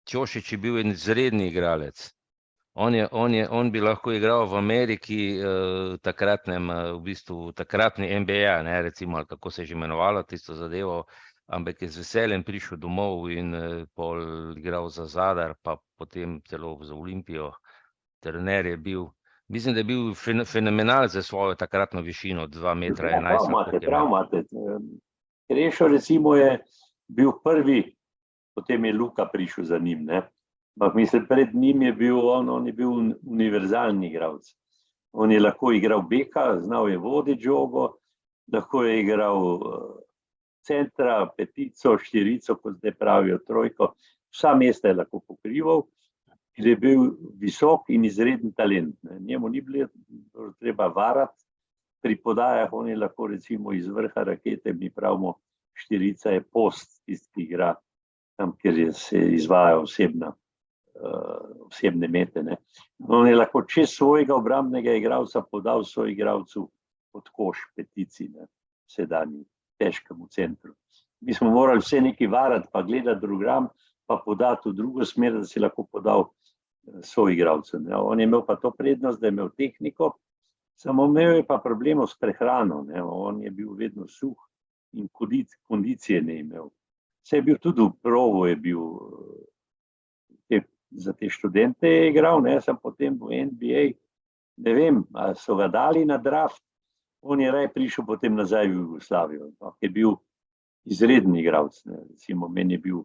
Ćošić je bil en izredni igralec. On bi lahko igral v Ameriki, takratni NBA, ne, recimo, ali kako se je že imenovalo tisto zadevo, ampak je z veseljem prišel domov in pol igral za Zadar, pa potem celo za Olimpijo. Trener je bil, mislim, da je bil fenomenal za svojo takratno višino, 2,11 metra. Prav imate. Krešo recimo je bil prvi, potem je Luka prišel za njim, ne. Ampak mislim, pred njim je bil on je bil univerzalni igralec. On je lahko igral beka, znal je voditi žogo, lahko je igral centra, petico, štirico, kot zdaj pravijo, trojko. Vsa mesta je lahko pokrival, ker je bil visok in izreden talent. Njemu ni bilo treba varati pri podajah, on je lahko recimo iz vrha rakete, mi pravimo, štirica je post, tisti, ki igra tam, kjer se izvaja osebne mete. Ne. On je lahko čez svojega obrambnega igralca podal svoj igralcu pod koš, petici, ne, sedanji, težkemu centru. Mi smo morali vse nekaj varati, pa gledati drugam, pa podati v drugo smer, da si lahko podal svoj igralcu. On je imel pa to prednost, da je imel tehniko, samo imel je pa problemov s prehrano. Ne. On je bil vedno suh in kondicije ne imel. Vse je bil tudi v provu, je bil za te študente je igral, ne, sem potem v NBA, ne vem, ali so ga dali na draft, on je raje prišel potem nazaj v Jugoslavijo, je bil izredni igralec, ne, recimo, meni je bil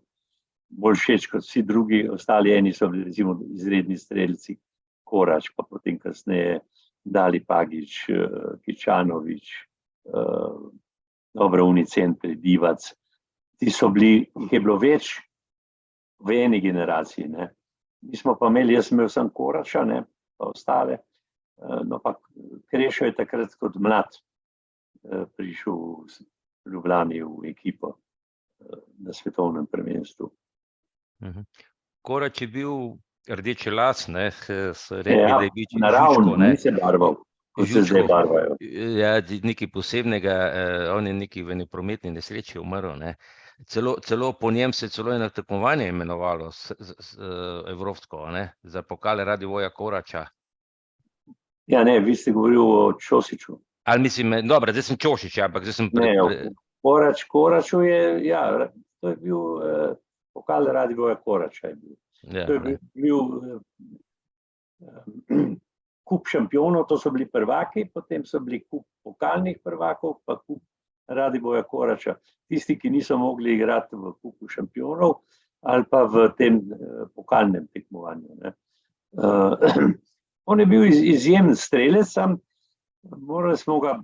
bolj všeč kot vsi drugi, ostali eni so bili recimo izredni strelci, Korač, pa potem kasneje Dali Pagić, Kičanović, dobro unicentri, Divac, ti so bili, jih je bilo več v eni generaciji, ne. Mi smo pa imeli, jaz sem imel sem Korača, ne, pa ostale, no pa Krešo je takrat kot mlad prišel v Ljubljani v ekipo na svetovnem prvenstvu. Korač je bil rdeče las, ne, so rekli, da je bil naravno, ni se barval, kot se zdaj barvajo. Ja, nekaj posebnega, on je nekaj v eni prometni nesreči umrl, ne. Celo po njem se celo eno tekmovanje imenovalo evropsko, ne, za pokal Radivoja Korača. Ja, ne, vi ste govorili o Ćosiću. Ali mislim, dobro, zdaj sem Ćošić, ampak zdaj sem... Koraču je, ja, to je bil pokal Radivoja Korača je bil. Ja, to je bil kup šampionov, to so bili prvaki, potem so bili kup pokalnih prvakov, pa kup Radivoja Korača. Tisti, ki niso mogli igrati v kupu šampionov ali pa v tem pokalnem tekmovanju. Ne. On je bil izjemen strelec, morali smo ga,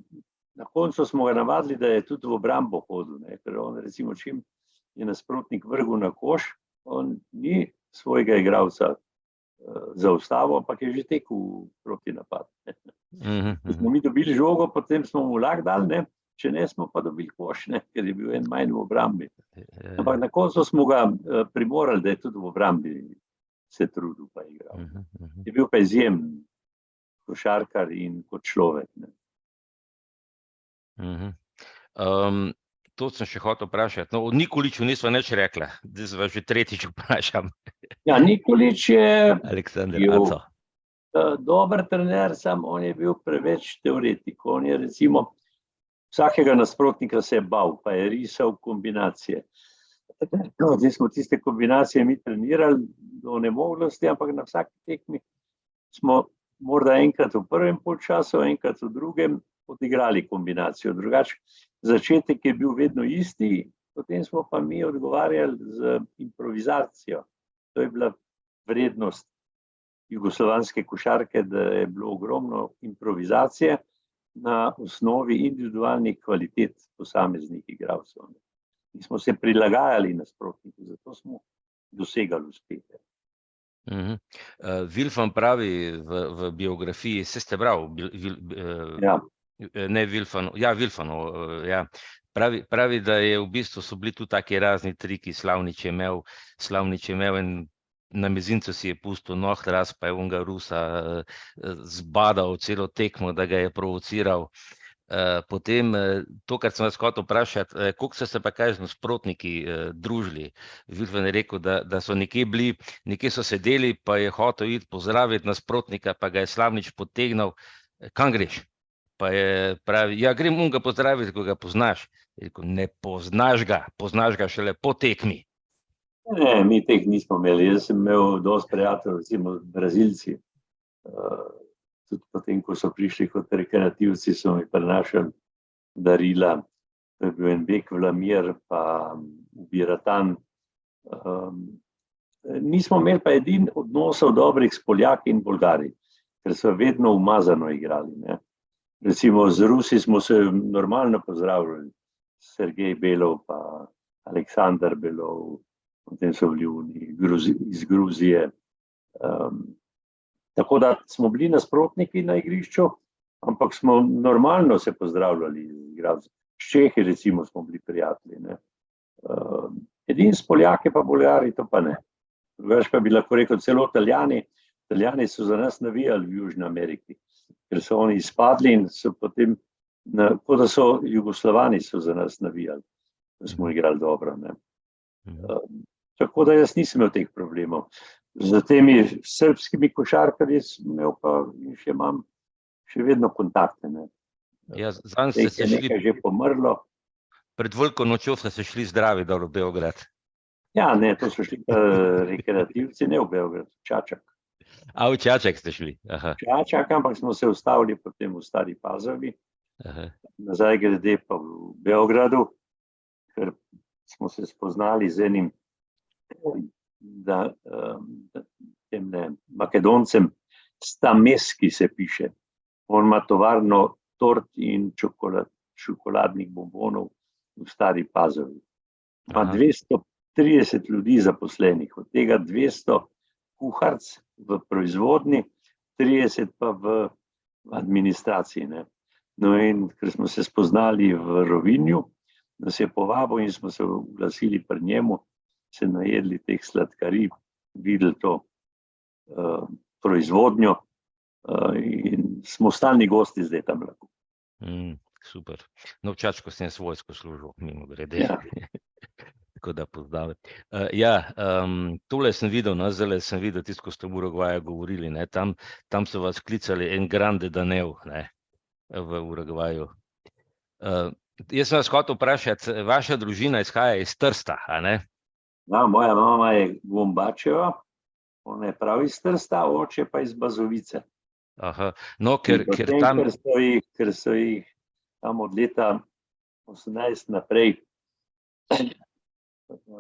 na koncu smo ga navadili, da je tudi v obrambo hodil, ne, ker on recimo, čim je nasprotnik vrgel na koš, on ni svojega igralca zaustavil, ampak je že tekel proti napad. Smo mi dobili žogo, potem smo mu lahko dali, ne, če ne smo pa dobili koš, ne, ker je bil en manj v obrambi. Ampak na koncu smo ga primorali, da je tudi v obrambi se trudil pa igral. Je bil pa izjemen košarkar in kot človek. Ne. To sem še hotel vprašati. No, o Nikoliću nisva nič rekla, zdaj sva že tretjič vprašam. Ja, Nikolić je Aleksander Aco. Dober trener, sam on je bil preveč teoretik. On je recimo vsakega nasprotnika se je bal, pa je risal kombinacije. Zdaj smo tiste kombinacije mi trenirali do nemoglosti, ampak na vsaki tekmi smo morda enkrat v prvem polčasu, enkrat v drugem odigrali kombinacijo. Drugače, začetek je bil vedno isti, potem smo pa mi odgovarjali z improvizacijo. To je bila vrednost jugoslovanske košarke, da je bilo ogromno improvizacije na osnovi individualnih kvalitet posameznih igralcev. In smo se prilagajali nasprotniku, zato smo dosegali uspehe. Wilfan pravi v biografiji, se ste bral? Ja. Ne, Vilfanov, ja, Vilfanov, ja. Pravi, da je v bistvu so bili tu taki razni triki, Slavnič je imel in na mezincu si je pustil noht raz, pa je onega Rusa zbadal celo tekmo, da ga je provociral. Potem to, kar sem vas hotel vprašati, koliko so se pa kaj z nasprotniki družili? Vilfan je rekel, da so nekje so sedeli, pa je hotel iti pozdraviti nasprotnika, pa ga je Slavnič potegnil, kam greš? Pa je pravi, ja, grem unga pozdraviti, ko ga poznaš. Je rekel, ne poznaš ga šele po tekmi. Ne, mi teh nismo imeli. Jaz sem imel dosti prijateljev, recimo Brazilci. Tudi potem, ko so prišli kot rekreativci, so mi prinašali darila. To je bil en Bek Vlamir, pa Biratan. Nismo imeli pa edin odnosov dobrih s Poljaki in Bolgari, ker so vedno umazano igrali, ne. Recimo z Rusi smo se normalno pozdravljali. Sergej Belov pa Aleksandar Belov, potem so bili iz Gruzije. Tako da smo bili nasprotniki na igrišču, ampak smo normalno se pozdravljali. S Čehi recimo smo bili prijatelji, ne. Edin s Poljaki pa Bolgari, to pa ne. Drugače pa bi lahko rekel celo Italijani. Italijani so za nas navijali v Južni Ameriki, ker so oni izpadli in so potem, kot da so Jugoslavani so za nas navijali, da smo igrali dobro, ne. Tako da jaz nisem imel teh problemov. Z temi srbskimi košarkarji sem imel pa in še imam še vedno kontakte, ne. Ja, zanj ste se šli, nekaj že pomrlo. pred veliko nočjo ste se šli zdravi dol v Beograd. Ja, ne, to so šli rekreativci, ne v Beograd, v Čačak. A v Čačak ste šli? Aha. Čačak, ampak smo se ustavili potem v Stari Pazovi. Aha. Nazaj grede pa v Beogradu, ker smo se spoznali z enim Makedoncem, Stameski se piše. On ima tovarno tort in čokoladnih bombonov v Stari Pazovi. Ima 230 ljudi zaposlenih, od tega 200 kuharc v proizvodni, 30 pa v administraciji, ne. No, in ker smo se spoznali v Rovinju, nas je povabil in smo se oglasili pri njemu, se najedli teh sladkarij, videli to proizvodnjo in smo stalni gosti zdaj tam lahko. Super. No, v Čačku sem jaz vojsko služil, mimogrede. Ja. Tako da pozdravljam. Tole sem videl, zdajle sem videl tisto, ko ste v Urugvaju govorili, ne, tam so vas klicali en Grande Danel, ne, v Urugvaju. Jaz sem vas hotel vprašati, vaša družina izhaja iz Trsta, a ne? Ja, moja mama je Gombačeva, ona je prav iz Trsta, oče pa iz Bazovice. Aha, no, ker Potem, tam... ker so jih tam od leta 18 naprej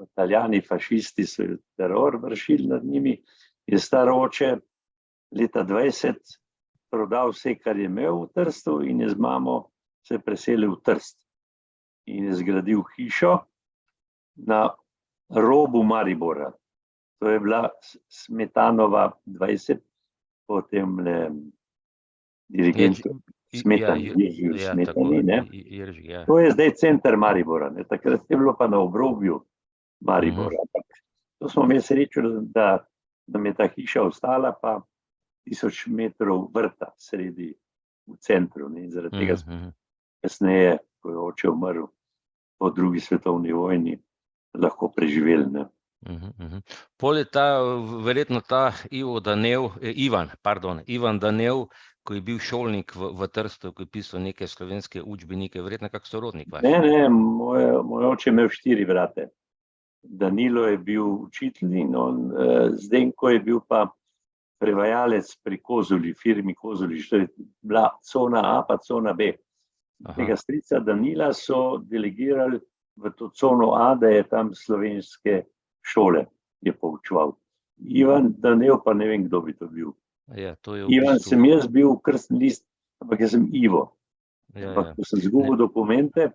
Italijani, fašisti so teror vršili nad njimi, je star oče leta 20 prodal vse, kar je imel v Trstu in je z mamo se preselil v Trst. In je zgradil hišo na robu Maribora. To je bila Smetanova 20, potem dirigentu Smetani, Ježiju Smetani, ne. To je zdaj center Maribora, ne. Takrat je bilo pa na obrobju Maribora. To smo imeli srečo, da nam je ta hiša ostala, pa 1000 metrov vrta sredi v centru, ne. Zaradi tega smo kasneje, ko je oče umrl po drugi svetovni vojni, lahko preživeli, ne. Pol je verjetno ta Ivan Danev, ko je bil šolnik v Trstu, ko je pisal neke slovenske učbenike, verjetno kak sorodnik vaš? Ne, moj oče je imel 4 brate. Danilo je bil učitelj in on Zdenko je bil pa prevajalec pri Kozuli, firmi Kozuli, što je bila cona A pa cona B. Tega strica Danila so delegirali v to cono A, da je tam slovenske šole je poučeval. Ivan Danev pa ne vem, kdo bi to bil. Ja, to je Ivan sem jaz bil krstni list, ampak jaz sem Ivo. Ampak ko sem zgubil dokumente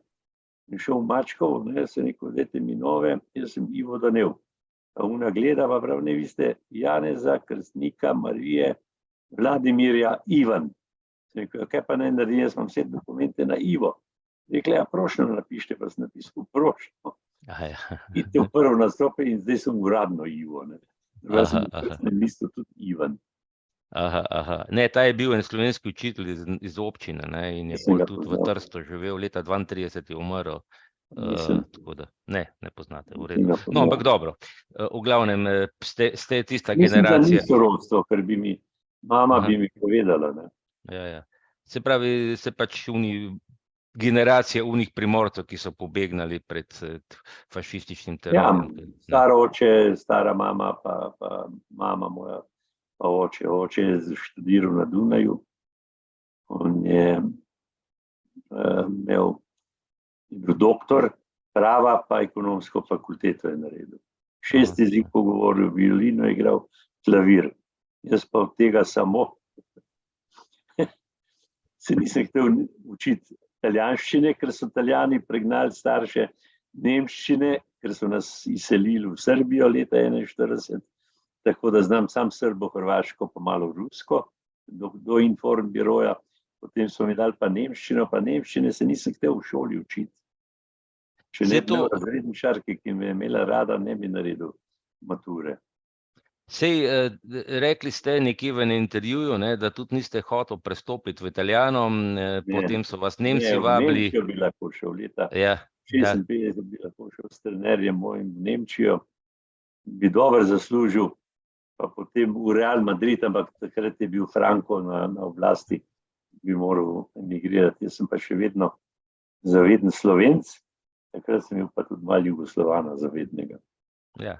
in šel v Mačkov, sem rekel, dajte mi nove, jaz sem Ivo Danev. A ona gleda, pa prav ne, vi ste Janeza, krstnika Marije, Vladimirja, Ivan. Sem rekel, kaj pa naj naredim, jaz imam vse dokumente na Ivo. Rekla, ja, prošnjo napište, pa sem napisal prošnjo. Ja. In te v prvo nastope in zdaj sem uradno Ivo. Druga sem v prstnem listu tudi Ivan. Ne, ta je bil en slovenski učitelj iz občine, ne, in je Nisem pol ga tudi v poznal. Trstu živel, leta 32 je umrl. Tako da, ne poznate, v redu. Nisem ga No, poznal. ampak dobro, v glavnem, ste tista Mislim, da ni generacija. sorodstvo, ker bi mi, mama Aha. bi mi povedala, ne. Ja. Se pravi, se pač generacija unih Primorcev, ki so pobegnali pred fašističnim Ja, terorjem. star oče, stara mama, pa mama moja, pa oče. Oče je študiral na Dunaju. On je bil doktor prava, pa ekonomsko fakulteto je naredil. 6 jezikov govoril, violino je igral, klavir. Jaz pa od tega samo se nisem hotel učiti italijanščine, ker so Italijani pregnali starše, nemščine, ker so nas izselili v Srbijo leta 41, tako da znam sam srbo-hrvaško, pa malo rusko, do informbiroja. Potem so mi dali pa nemščine se nisem hotel v šoli učiti. Če ne bi imel razredničarke, ki me je imela rada, ne bi naredil mature. Sej, rekli ste nekje v enem intervjuju, ne, da tudi niste hotel prestopiti v Italijano, potem so vas Nemci vabili. V Nemčijo bi lahko šel leta. Ja. 56 bi lahko šel s trenerjem mojim v Nemčijo, bi dobro zaslužil, pa potem v Real Madrid, ampak takrat je bil Franco na oblasti, bi moral emigrirati. Jaz sem pa še vedno zaveden Slovenc, takrat sem bil pa tudi malo Jugoslovana zavednega. Ja,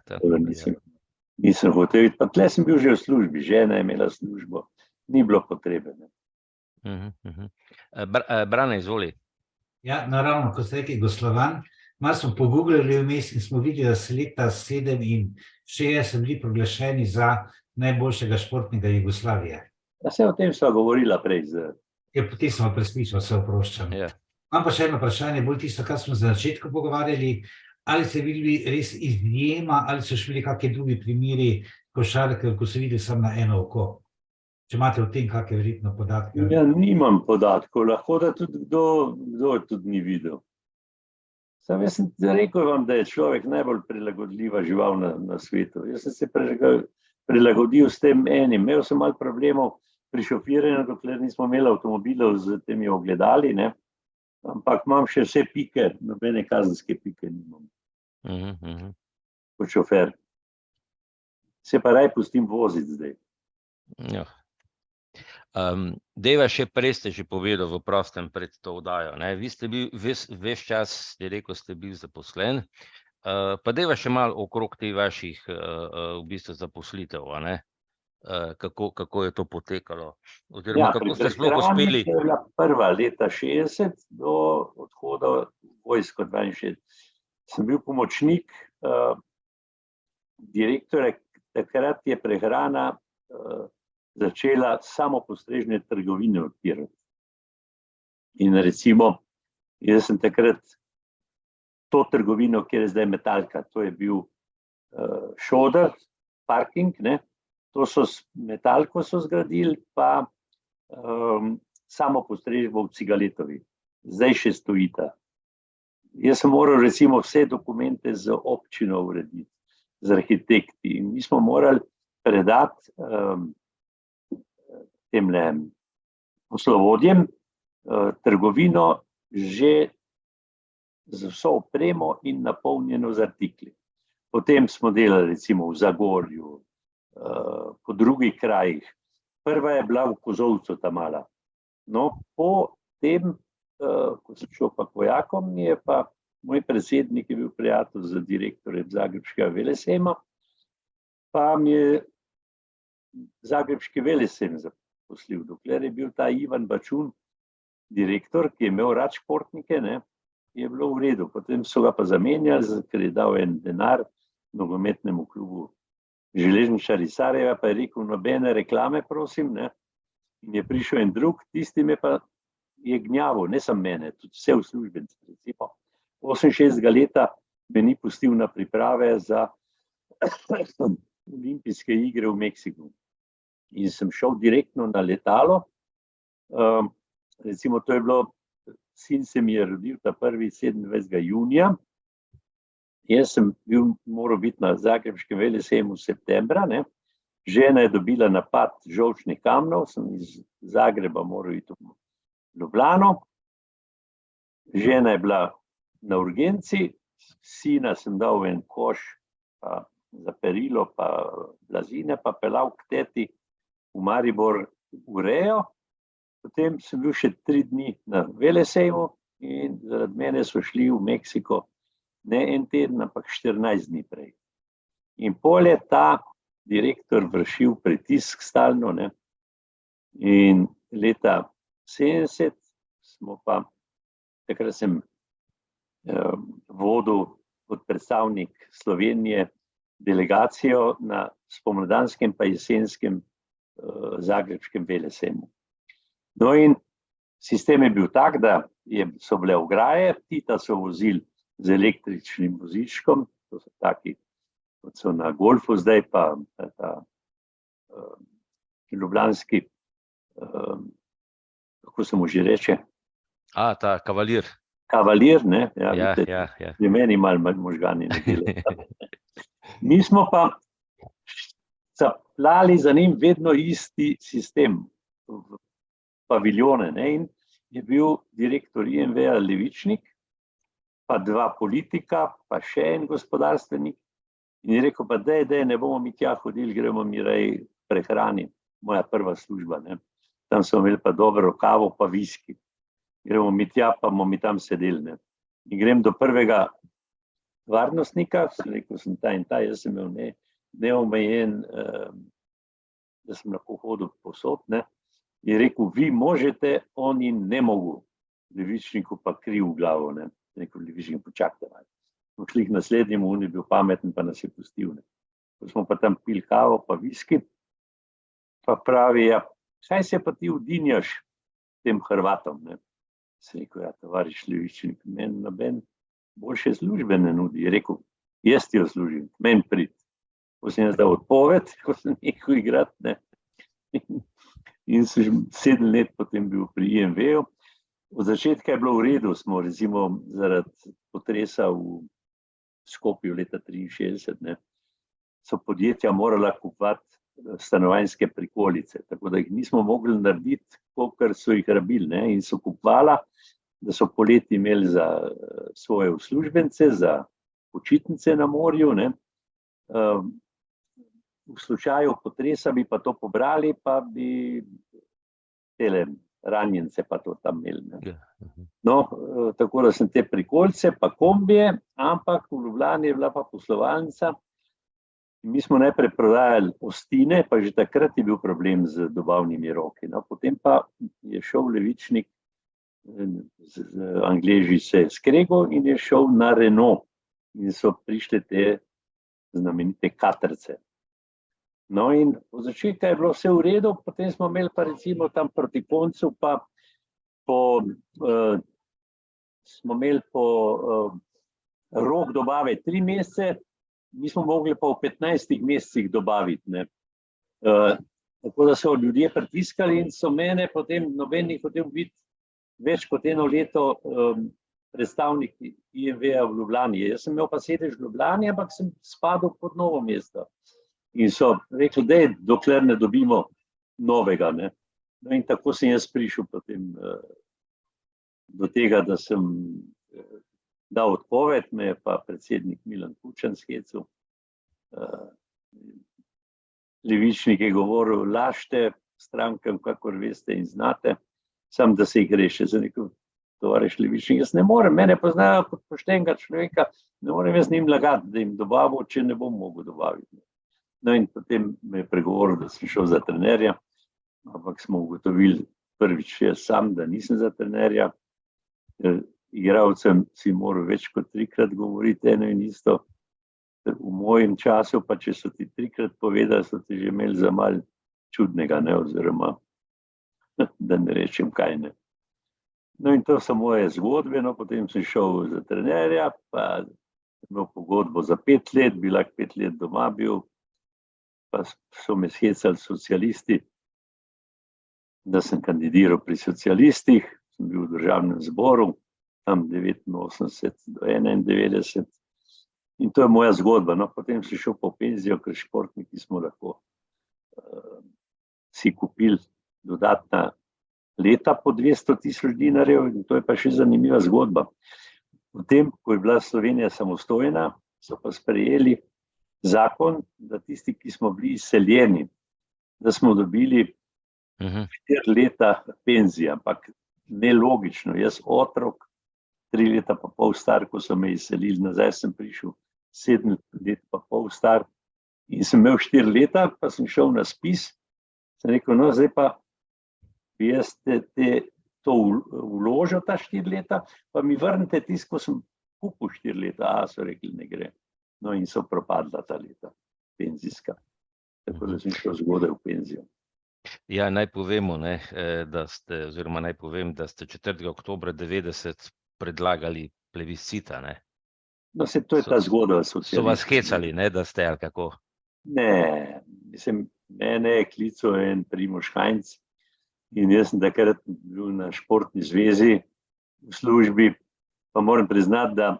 nisem hotel iti, pa tle sem bil že v službi, žena je imela službo, ni bilo potrebe. Brane, izvoli. Ja, naravno, ko ste rekli Jugoslovan, malo smo pogooglali vmes in smo videli, da so leta 67 bili proglašeni za najboljšega športnika Jugoslavije. Se o tem sva govorila prej. Ja, potem smo preslišali, se oproščam. Ja. Imam pa še eno vprašanje, bolj tisto, kar smo za začetku pogovarjali, ali ste bili res izjema, ali so še bili kakšni drugi primeri košarkarjev, ko so videli samo na eno oko? Če imate o tem kakšne verjetno podatke? Ja, nimam podatkov, lahko da tudi kdo tudi ni videl. Sam jaz sem rekel vam, da je človek najbolj prilagodljiva žival na svetu. Jaz sem se prilagodil s tem enim. Imel sem malo problemov pri šofiranju, dokler nismo imeli avtomobilov z temi ogledali, ne? Ampak imam še vse pike, nobene kazenske pike nimam. Kot šofer. Se pa raj pustim voziti zdaj. Ja. Dejva, še prej ste že povedal v prostem pred to oddajo, ne? Vi ste bil ves čas, ste rekel, ste bil zaposlen, pa dejva še malo okrog teh vaših v bistvu zaposlitev, ne? Kako je to potekalo? Oziroma, kako ste sploh uspeli? Je bila prva leta 60 do odhoda v vojsko 62. Sem bil pomočnik direktorja, takrat je prehrana začela samopostrežne trgovine odpirati. In recimo, jaz sem takrat to trgovino, kjer je zdaj Metalka, to je bil Šoder, parking, ne? To so Metalko so zgradili, pa samopostrežbo v Cigaletovi. Zdaj še stojita. Jaz sem moral recimo vse dokumente z občino urediti, z arhitekti. In mi smo morali predati temle poslovodjem trgovino že z vso opremo in napolnjeno z artikli. Potem smo delali recimo v Zagorju, po drugih krajih. Prva je bila v Kozolcu ta mala. No, po tem, ko sem šel pa k vojakom, je pa moj predsednik je bil prijatelj z direktorjem Zagrebškega velesejma, pa mi je Zagrebški velesejm zaposlil, dokler je bil ta Ivan Bačun direktor, ki je imel rad športnike, ne, je bilo v redu. Potem so ga pa zamenjali, ker je dal en denar nogometnemu klubu Železničarji Sarajeva, pa je rekel, nobene reklame, prosim, ne. In je prišel en drug, tisti me pa je gnjavil, ne samo mene, tudi vse uslužbence, recimo. 68 leta me ni pustil na priprave za olimpijske igre v Meksiku. In sem šel direktno na letalo, Recimo, to je bilo, sin se mi je rodil ta prvi 27. junija. Jaz sem moral biti na Zagrebškem velesejmu septembra, ne. Žena je dobila napad žolčnih kamnov, sem iz Zagreba moral iti v Ljubljano. Žena je bila na urgenci, sina sem dal v en koš za perilo, pa blazine, pa peljal k teti v Maribor v Rejo. Potem sem bil še 3 dni na velesejmu in zaradi mene so šli v Meksiko ne en teden, ampak 14 dni prej. In pol je ta direktor vršil pritisk stalno, ne. In leta 70 smo pa, takrat sem vodil kot predstavnik Slovenije delegacijo na spomladanskem pa jesenskem Zagrebškem velesejmu. No in sistem je bil tak, da so bile ograje, Tita so vozili z električnim vozičkom, to so taki, kot so na Golfu zdaj, pa ta ljubljanski, kako se mu že reče? Ta Kavalir. Kavalir, ne? Ja. Pri meni malo možgani ne delajo. Mi smo pa zaplali za njim vedno isti sistem, paviljone, ne? In je bil direktor IMV-ja Levičnik, pa 2 politika, pa še en gospodarstvenik. In je rekel, pa daj, ne bomo mi tja hodili, gremo mi rej prehrani, moja prva služba, ne. Tam smo imeli pa dobro kavo, pa viski. Gremo mi tja, pa bomo mi tam sedeli, ne. In grem do prvega varnostnika, sem rekel, sem ta in ta, jaz sem imel neomejen, da sem lahko hodil povsod, ne. Je rekel, vi možete, oni ne mogu. Levičniku pa kriv v glavo, ne. Rekel, Levičnik, počakajte malo. Smo šli k naslednjemu, on je bil pameten, pa nas je pustil, ne. Ko smo pa tam pili kavo, pa viski, pa pravi, ja, kaj se pa ti udinjaš tem Hrvatom, ne. Sem rekel, ja, tovariš Levičnik, meni noben boljše službe ne nudi. Je rekel, jaz ti jo služim, meni prid. Ko sem jaz dal odpoved, ko sem nehal igrati, ne. In sem 7 let potem bil pri IMV-ju. Od začetka je bilo v redu, smo recimo zaradi potresa v Skopju leta 63, ne, so podjetja morala kupovati stanovanjske prikolice, tako da jih nismo mogli narediti, kolikor so jih rabili, ne, in so kupovala, da so poleti imeli za svoje uslužbence, za počitnice na morju, ne. V slučaju potresa bi pa to pobrali, pa bi tele ranjence pa to tam imeli, ne. No, tako da sem te prikolice, pa kombije, ampak v Ljubljani je bila pa poslovalnica. Mi smo najprej prodajali ostine, pa že takrat je bil problem z dobavnimi roki. No, potem pa je šel Levičnik, z Angleži se je skregal in je šel na Renault in so prišle te znamenite katrce. No in v začetku je bilo vse v redu, potem smo imeli pa recimo tam proti koncu pa smo imeli po rok dobave 3 mesece, mi smo mogli pa v 15 mesecih dobaviti, ne. Tako da so ljudje pritiskali in so mene potem noben ni hotel biti več kot 1 leto predstavnik IMV-ja v Ljubljani. Jaz sem imel pa sedež v Ljubljani, ampak sem spadal pod Novo mesto. In so rekli, da dokler ne dobimo novega, ne. No in tako sem jaz prišel potem do tega, da sem dal odpoved, me je pa predsednik Milan Kučan skecel. Levičnik je govoril, lažite strankam, kakor veste in znate, sam da se jih reši. Sem rekel, tovariš Levičnik, jaz ne morem, mene poznajo kot poštenega človeka, ne morem jaz njim lagati, da jim dobavil, če ne bom mogel dobaviti. No in potem me je pregovoril, da sem šel za trenerja, ampak smo ugotovili prvič jaz sam, da nisem za trenerja. Igralcem si moral več kot 3-krat govoriti eno in isto. V mojem času, pa če so ti 3-krat povedali, so ti že imeli za malo čudnega, ne, oziroma da ne rečem kaj, ne. No in to so moje zgodbe, no, potem sem šel za trenerja, pa imel pogodbo za 5 let, bi lahko 5 let doma bil, pa so me shecali socialisti, da sem kandidiral pri socialistih, sem bil v državnem zboru, tam 89 do 91. In to je moja zgodba. No, potem sem šel po penzijo, ker športniki smo lahko si kupili dodatna leta po 200.000 dinarjev in to je pa še zanimiva zgodba. Potem, ko je bila Slovenija samostojna, so pa sprejeli zakon, da tisti, ki smo bili izseljeni, da smo dobili 4 leta penzije, ampak nelogično. Jaz otrok, 3 leta pa pol star, ko so me izselili, nazaj sem prišel 7 let pa pol star in sem imel 4 leta, pa sem šel na spis, sem rekel, no, zdaj pa bi jaz to vložil ta 4 leta, pa mi vrnite tisto, ko sem kupil 4 leta, so rekli, ne gre. No in so propadla ta leta, penzijska. Tako da sem šel zgodaj v penzijo. Ja, naj povemo, ne, da ste, oziroma naj povem, da ste 4. oktobra 90 predlagali plebiscita, ne? No, se to je ta zgodba. So vas hecali, ne, da ste ali kako? Ne, mislim, mene je klical en Primož Hajnc in jaz sem takrat bil na športni zvezi v službi, pa moram priznati, da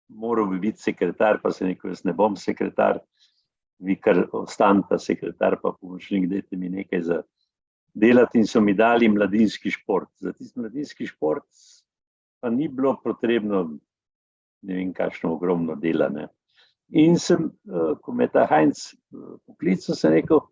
moral bi biti sekretar, pa sem rekel, jaz ne bom sekretar, vi kar ostaneta sekretar, pa pomočnik, dajte mi nekaj za delati in so mi dali mladinski šport. Za tisti mladinski šport pa ni bilo potrebno, ne vem, kakšno ogromno dela, ne. In sem, ko me ta Hajnc poklical, sem rekel,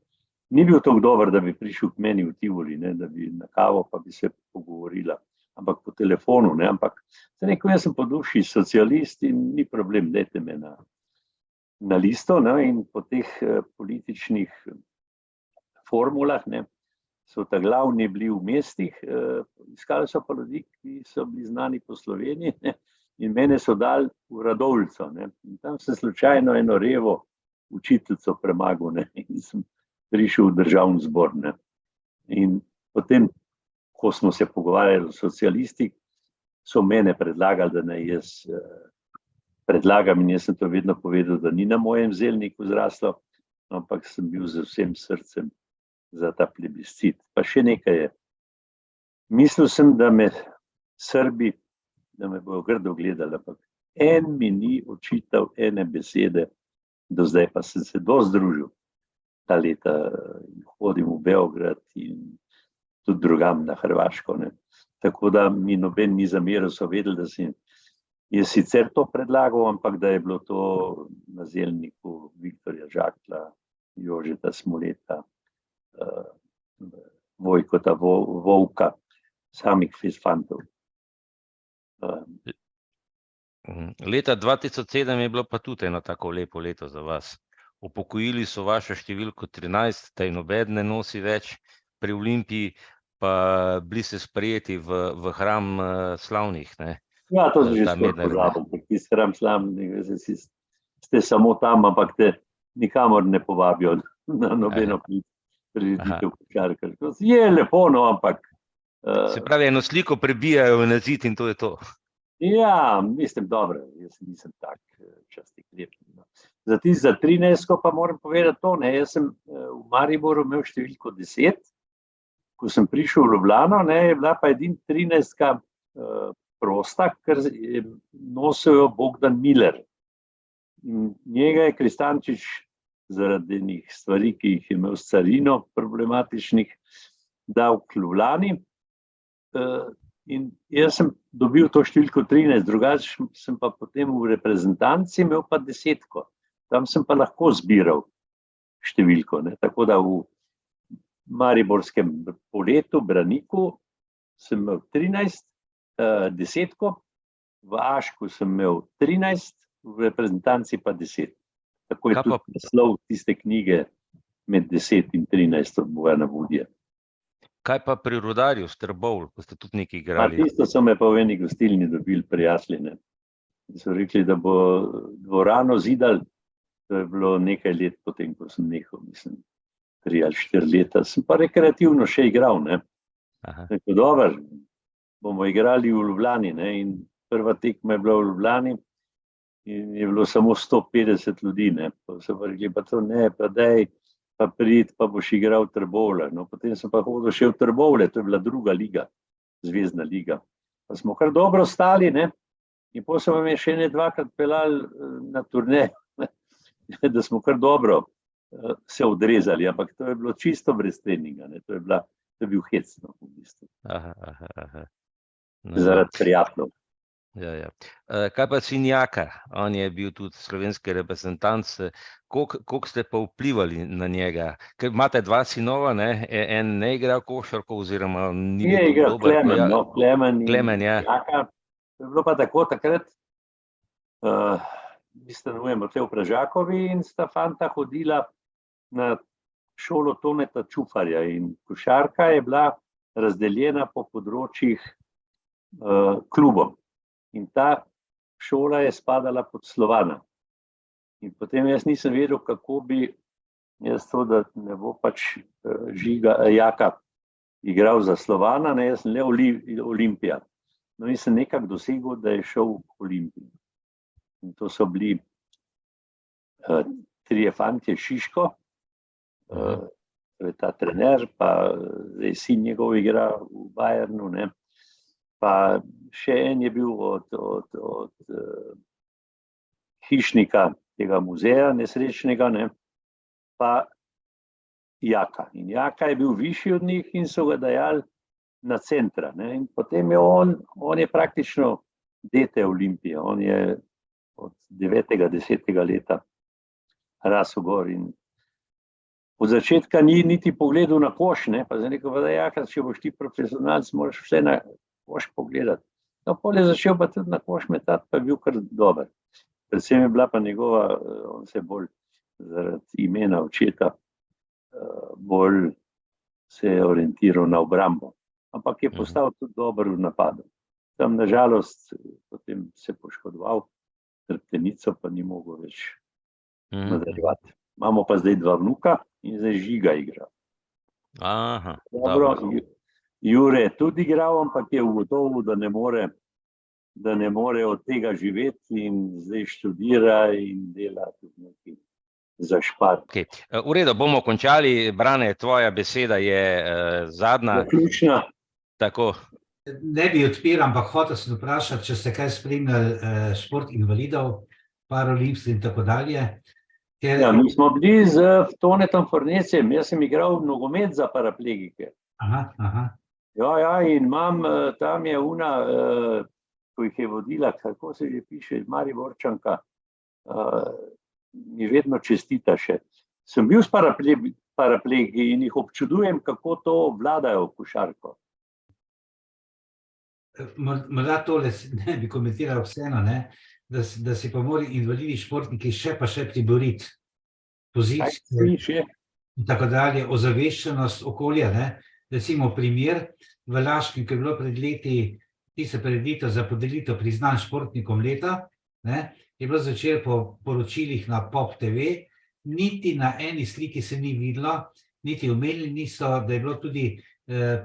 ni bil tako dober, da bi prišel k meni v Tivoli, ne, da bi na kavo pa bi se pogovorila, ampak po telefonu, ne, ampak sem rekel, jaz sem po duši socialist in ni problem, dajte me na listo, ne, in po teh političnih formulah, ne, so ta glavni bili v mestih, iskali so pa ljudi, ki so bili znani po Sloveniji, ne, in mene so dali v Radovljico, ne, in tam sem slučajno eno revo učiteljico premagal, ne, in sem prišel v državni zbor, ne. In potem, ko smo se pogovarjali o socialistih, so mene predlagali, da naj jaz predlagam in jaz sem to vedno povedal, da ni na mojem zelniku zraslo, ampak sem bil z vsem srcem za ta plebiscit. Pa še nekaj je. Mislil sem, da me Srbi, da me bojo grdo gledali, ampak en mi ni očital ene besede, do zdaj pa sem se dosti družil ta leta in hodim v Beograd in tudi drugam na Hrvaško, ne. Tako da mi noben ni zameril, so vedeli, da sem je sicer to predlagal, ampak da je bilo to na zelniku Viktorja Žaklja, Jožeta Smoleta, Vojkota Vovka, samih fantov. Leta 2007 je bilo pa tudi eno tako lepo leto za vas. Upokojili so vašo številko 13, taj noben ne nosi več, pri Olimpiji pa bili ste sprejeti v hram slavnih, ne? Ja, to sem že skoro pozabil, ker tisti hram slavnih, ste samo tam, ampak te nikamor ne povabijo na nobeno prireditev košarkarjev. Je lepo, no, ampak... Se pravi, eno sliko prebijajo na zid in to je to. Ja, mislim, dobro, jaz nisem tak častik lep. Za 13, pa moram povedati to, ne, jaz sem v Mariboru imel številko 10, ko sem prišel v Ljubljano, ne, je bila pa edin 13 prosta, ker je nosil jo Bogdan Miller. Njega je Kristančič zaradi enih stvari, ki jih je imel s carino problematičnih, dal k Ljubljani. In jaz sem dobil to številko 13, drugače sem pa potem v reprezentanci imel pa 10. Tam sem pa lahko zbiral številko, ne. Tako da v mariborskem poletu, Braniku, sem imel 13, 10, v Ašku sem imel 13, v reprezentanci pa 10. Tako je tudi naslov tiste knjige med 10 in 13 od Bojana Budje. Kaj pa pri Rudarju, Strbovl, ko ste tudi nekaj igrali? Tisto so me pa v eni gostilni dobili prijatelji. So rekli, da bo dvorano zidali, to je bilo nekaj let potem, ko sem nehal, mislim, 3 ali 4 leta. Sem pa rekreativno še igral, ne. Tako dobro, bomo igrali v Ljubljani, ne, in prva tekma je bila v Ljubljani in je bilo samo 150 ljudi, ne. Pa so pa rekli, pa to ne, pa daj, pa pridi, pa boš igral v Trbovljah. No, potem sem pa hodil še v Trbovlje, to je bila druga liga, zvezdna liga. Pa smo kar dobro stali, ne? In potem so me še ne dvakrat peljali na turnejo, da smo kar dobro se odrezali, ampak to je bilo čisto brez treninga, ne? To je bil hecno v bistvu. Zaradi prijateljev. Ja. Kaj pa Sinjaka? On je bil tudi slovenski reprezentant. Koliko ste pa vplivali na njega? Ker imate dva sinova, ne? En ne igral košarko oziroma ni bil igral dober. Klemen, ja. Jaka. To je bilo pa tako takrat, mi stanujemo tle v Pražakovi in sta fanta hodila na šolo Toneta Čufarja in košarka je bila razdeljena po področjih klubom. In ta šola je spadala pod Slovana. In potem jaz nisem vedel, kako bi jaz to, da ne bo pač Jaka igral za Slovana, ne, jaz sem le Olimpija. No in sem nekako dosegel, da je šel v Olimpijo. In to so bili trije fantje, Šiško, to je ta trener, pa zdaj sin njegov igra v Bayernu, ne. Pa še en je bil od hišnika tega muzeja nesrečnega, ne, pa Jaka. In Jaka je bil višji od njih in so ga dajali na centra, ne. In potem je on je praktično dete Olimpije, on je od 9. 10. leta rasel gor in od začetka ni niti pogledal na koš, ne, pa zdaj rekel, da Jaka, če boš ti profesionalc, moraš vse na koš pogledati. No, pol je začel pa tudi na koš metati, pa je bil kar dober. Predvsem je bila pa njegova, on se bolj zaradi imena očeta, bolj se je orientiral na obrambo. Ampak je postal tudi dober v napadu. Tam nažalost potem se poškodoval, hrbtenico pa ni mogel več nadaljevati. Imamo pa zdaj dva vnuka in zdaj Žiga igra. Dobro. Jure je tudi igral, ampak je ugotovil, da ne more od tega živeti in zdaj študira in dela tudi nekaj za špar. Okay. V redu, bomo končali. Brane, tvoja beseda je zadnja. Ključna. Tako. Ne bi odpiral, ampak hotel sem vprašati, če ste kaj spremljali šport invalidov, paralimpijski in tako dalje. Ja, mi smo bili z Tonetom Fornecem, jaz sem igral nogomet za paraplegike. Ja, in imam, tam je una, ko jih je vodila, kako se že piše, Mariborčanka, mi vedno čestita še. Sem bil s paraplegi in jih občudujem, kako to vladajo košarko. Morda tole ne bi komentiral vseeno, ne, da si pa morali invalidi športniki še priboriti pozicije in tako dalje, ozaveščenost okolja, ne. Recimo primer, v Laškem, ki je bilo pred leti tista prireditev za podelitev priznanj športnikom leta, ne, je bilo zvečer po poročilih na Pop TV, niti na eni sliki se ni videlo, niti omenili niso, da je bilo tudi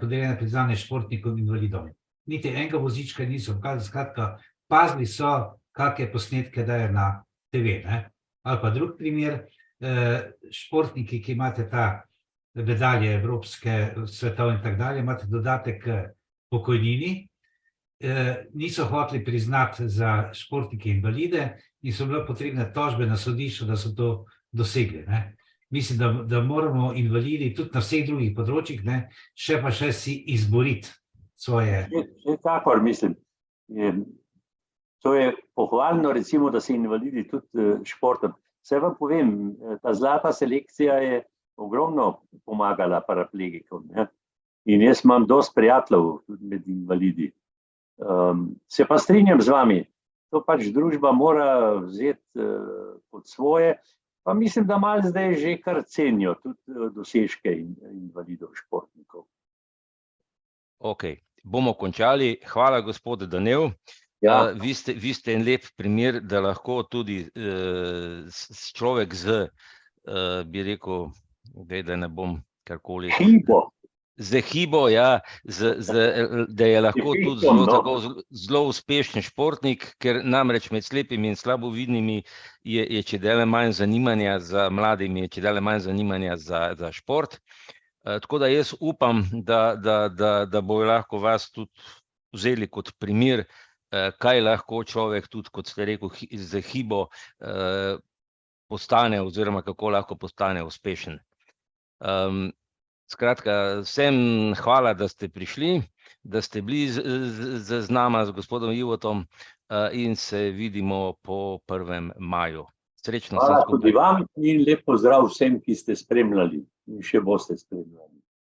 podeljeno priznanje športnikom invalidom. Niti enega vozička niso pokazali, skratka, pazili so, kakšne posnetke dajo na TV, ne. Ali pa drug primer, športniki, ki imate ta medalje evropske, svetovne in tako dalje, imate dodatek k pokojnini, niso hoteli priznati za športnike invalide in so bile potrebne tožbe na sodišču, da so to dosegli, ne. Mislim, da moramo invalidi tudi na vseh drugih področjih, ne, še si izboriti svoje. Vsekakor, mislim. To je pohvalno, recimo, da se invalidi tudi športom. Saj vam povem, ta zlata selekcija je ogromno pomagala paraplegikom, ne? In jaz imam dosti prijateljev tudi med invalidi. Se pa strinjam z vami, to pač družba mora vzeti pod svoje, pa mislim, da malo zdaj že kar cenijo tudi dosežke invalidov športnikov. Ok, bomo končali. Hvala, gospod Danel. Ja. Vi ste en lep primer, da lahko tudi človek z, bi rekel, da ne bom karkoli. Hibo. z hibo, ja, da je lahko tudi zelo uspešen športnik, ker namreč med slepimi in slabovidnimi je čedalje manj zanimanja za mladimi, je čedalje manj zanimanja za šport. Tako da jaz upam, da bojo lahko vas tudi vzeli kot primer, kaj lahko človek tudi, kot ste rekel, z hibo postane oziroma kako lahko postane uspešen. Skratka, vsem hvala, da ste prišli, da ste bili z nama, z gospodom Ivotom in se vidimo po 1. maju. Srečno vsem skupaj. Hvala tudi vam in lep pozdrav vsem, ki ste spremljali in še boste spremljali.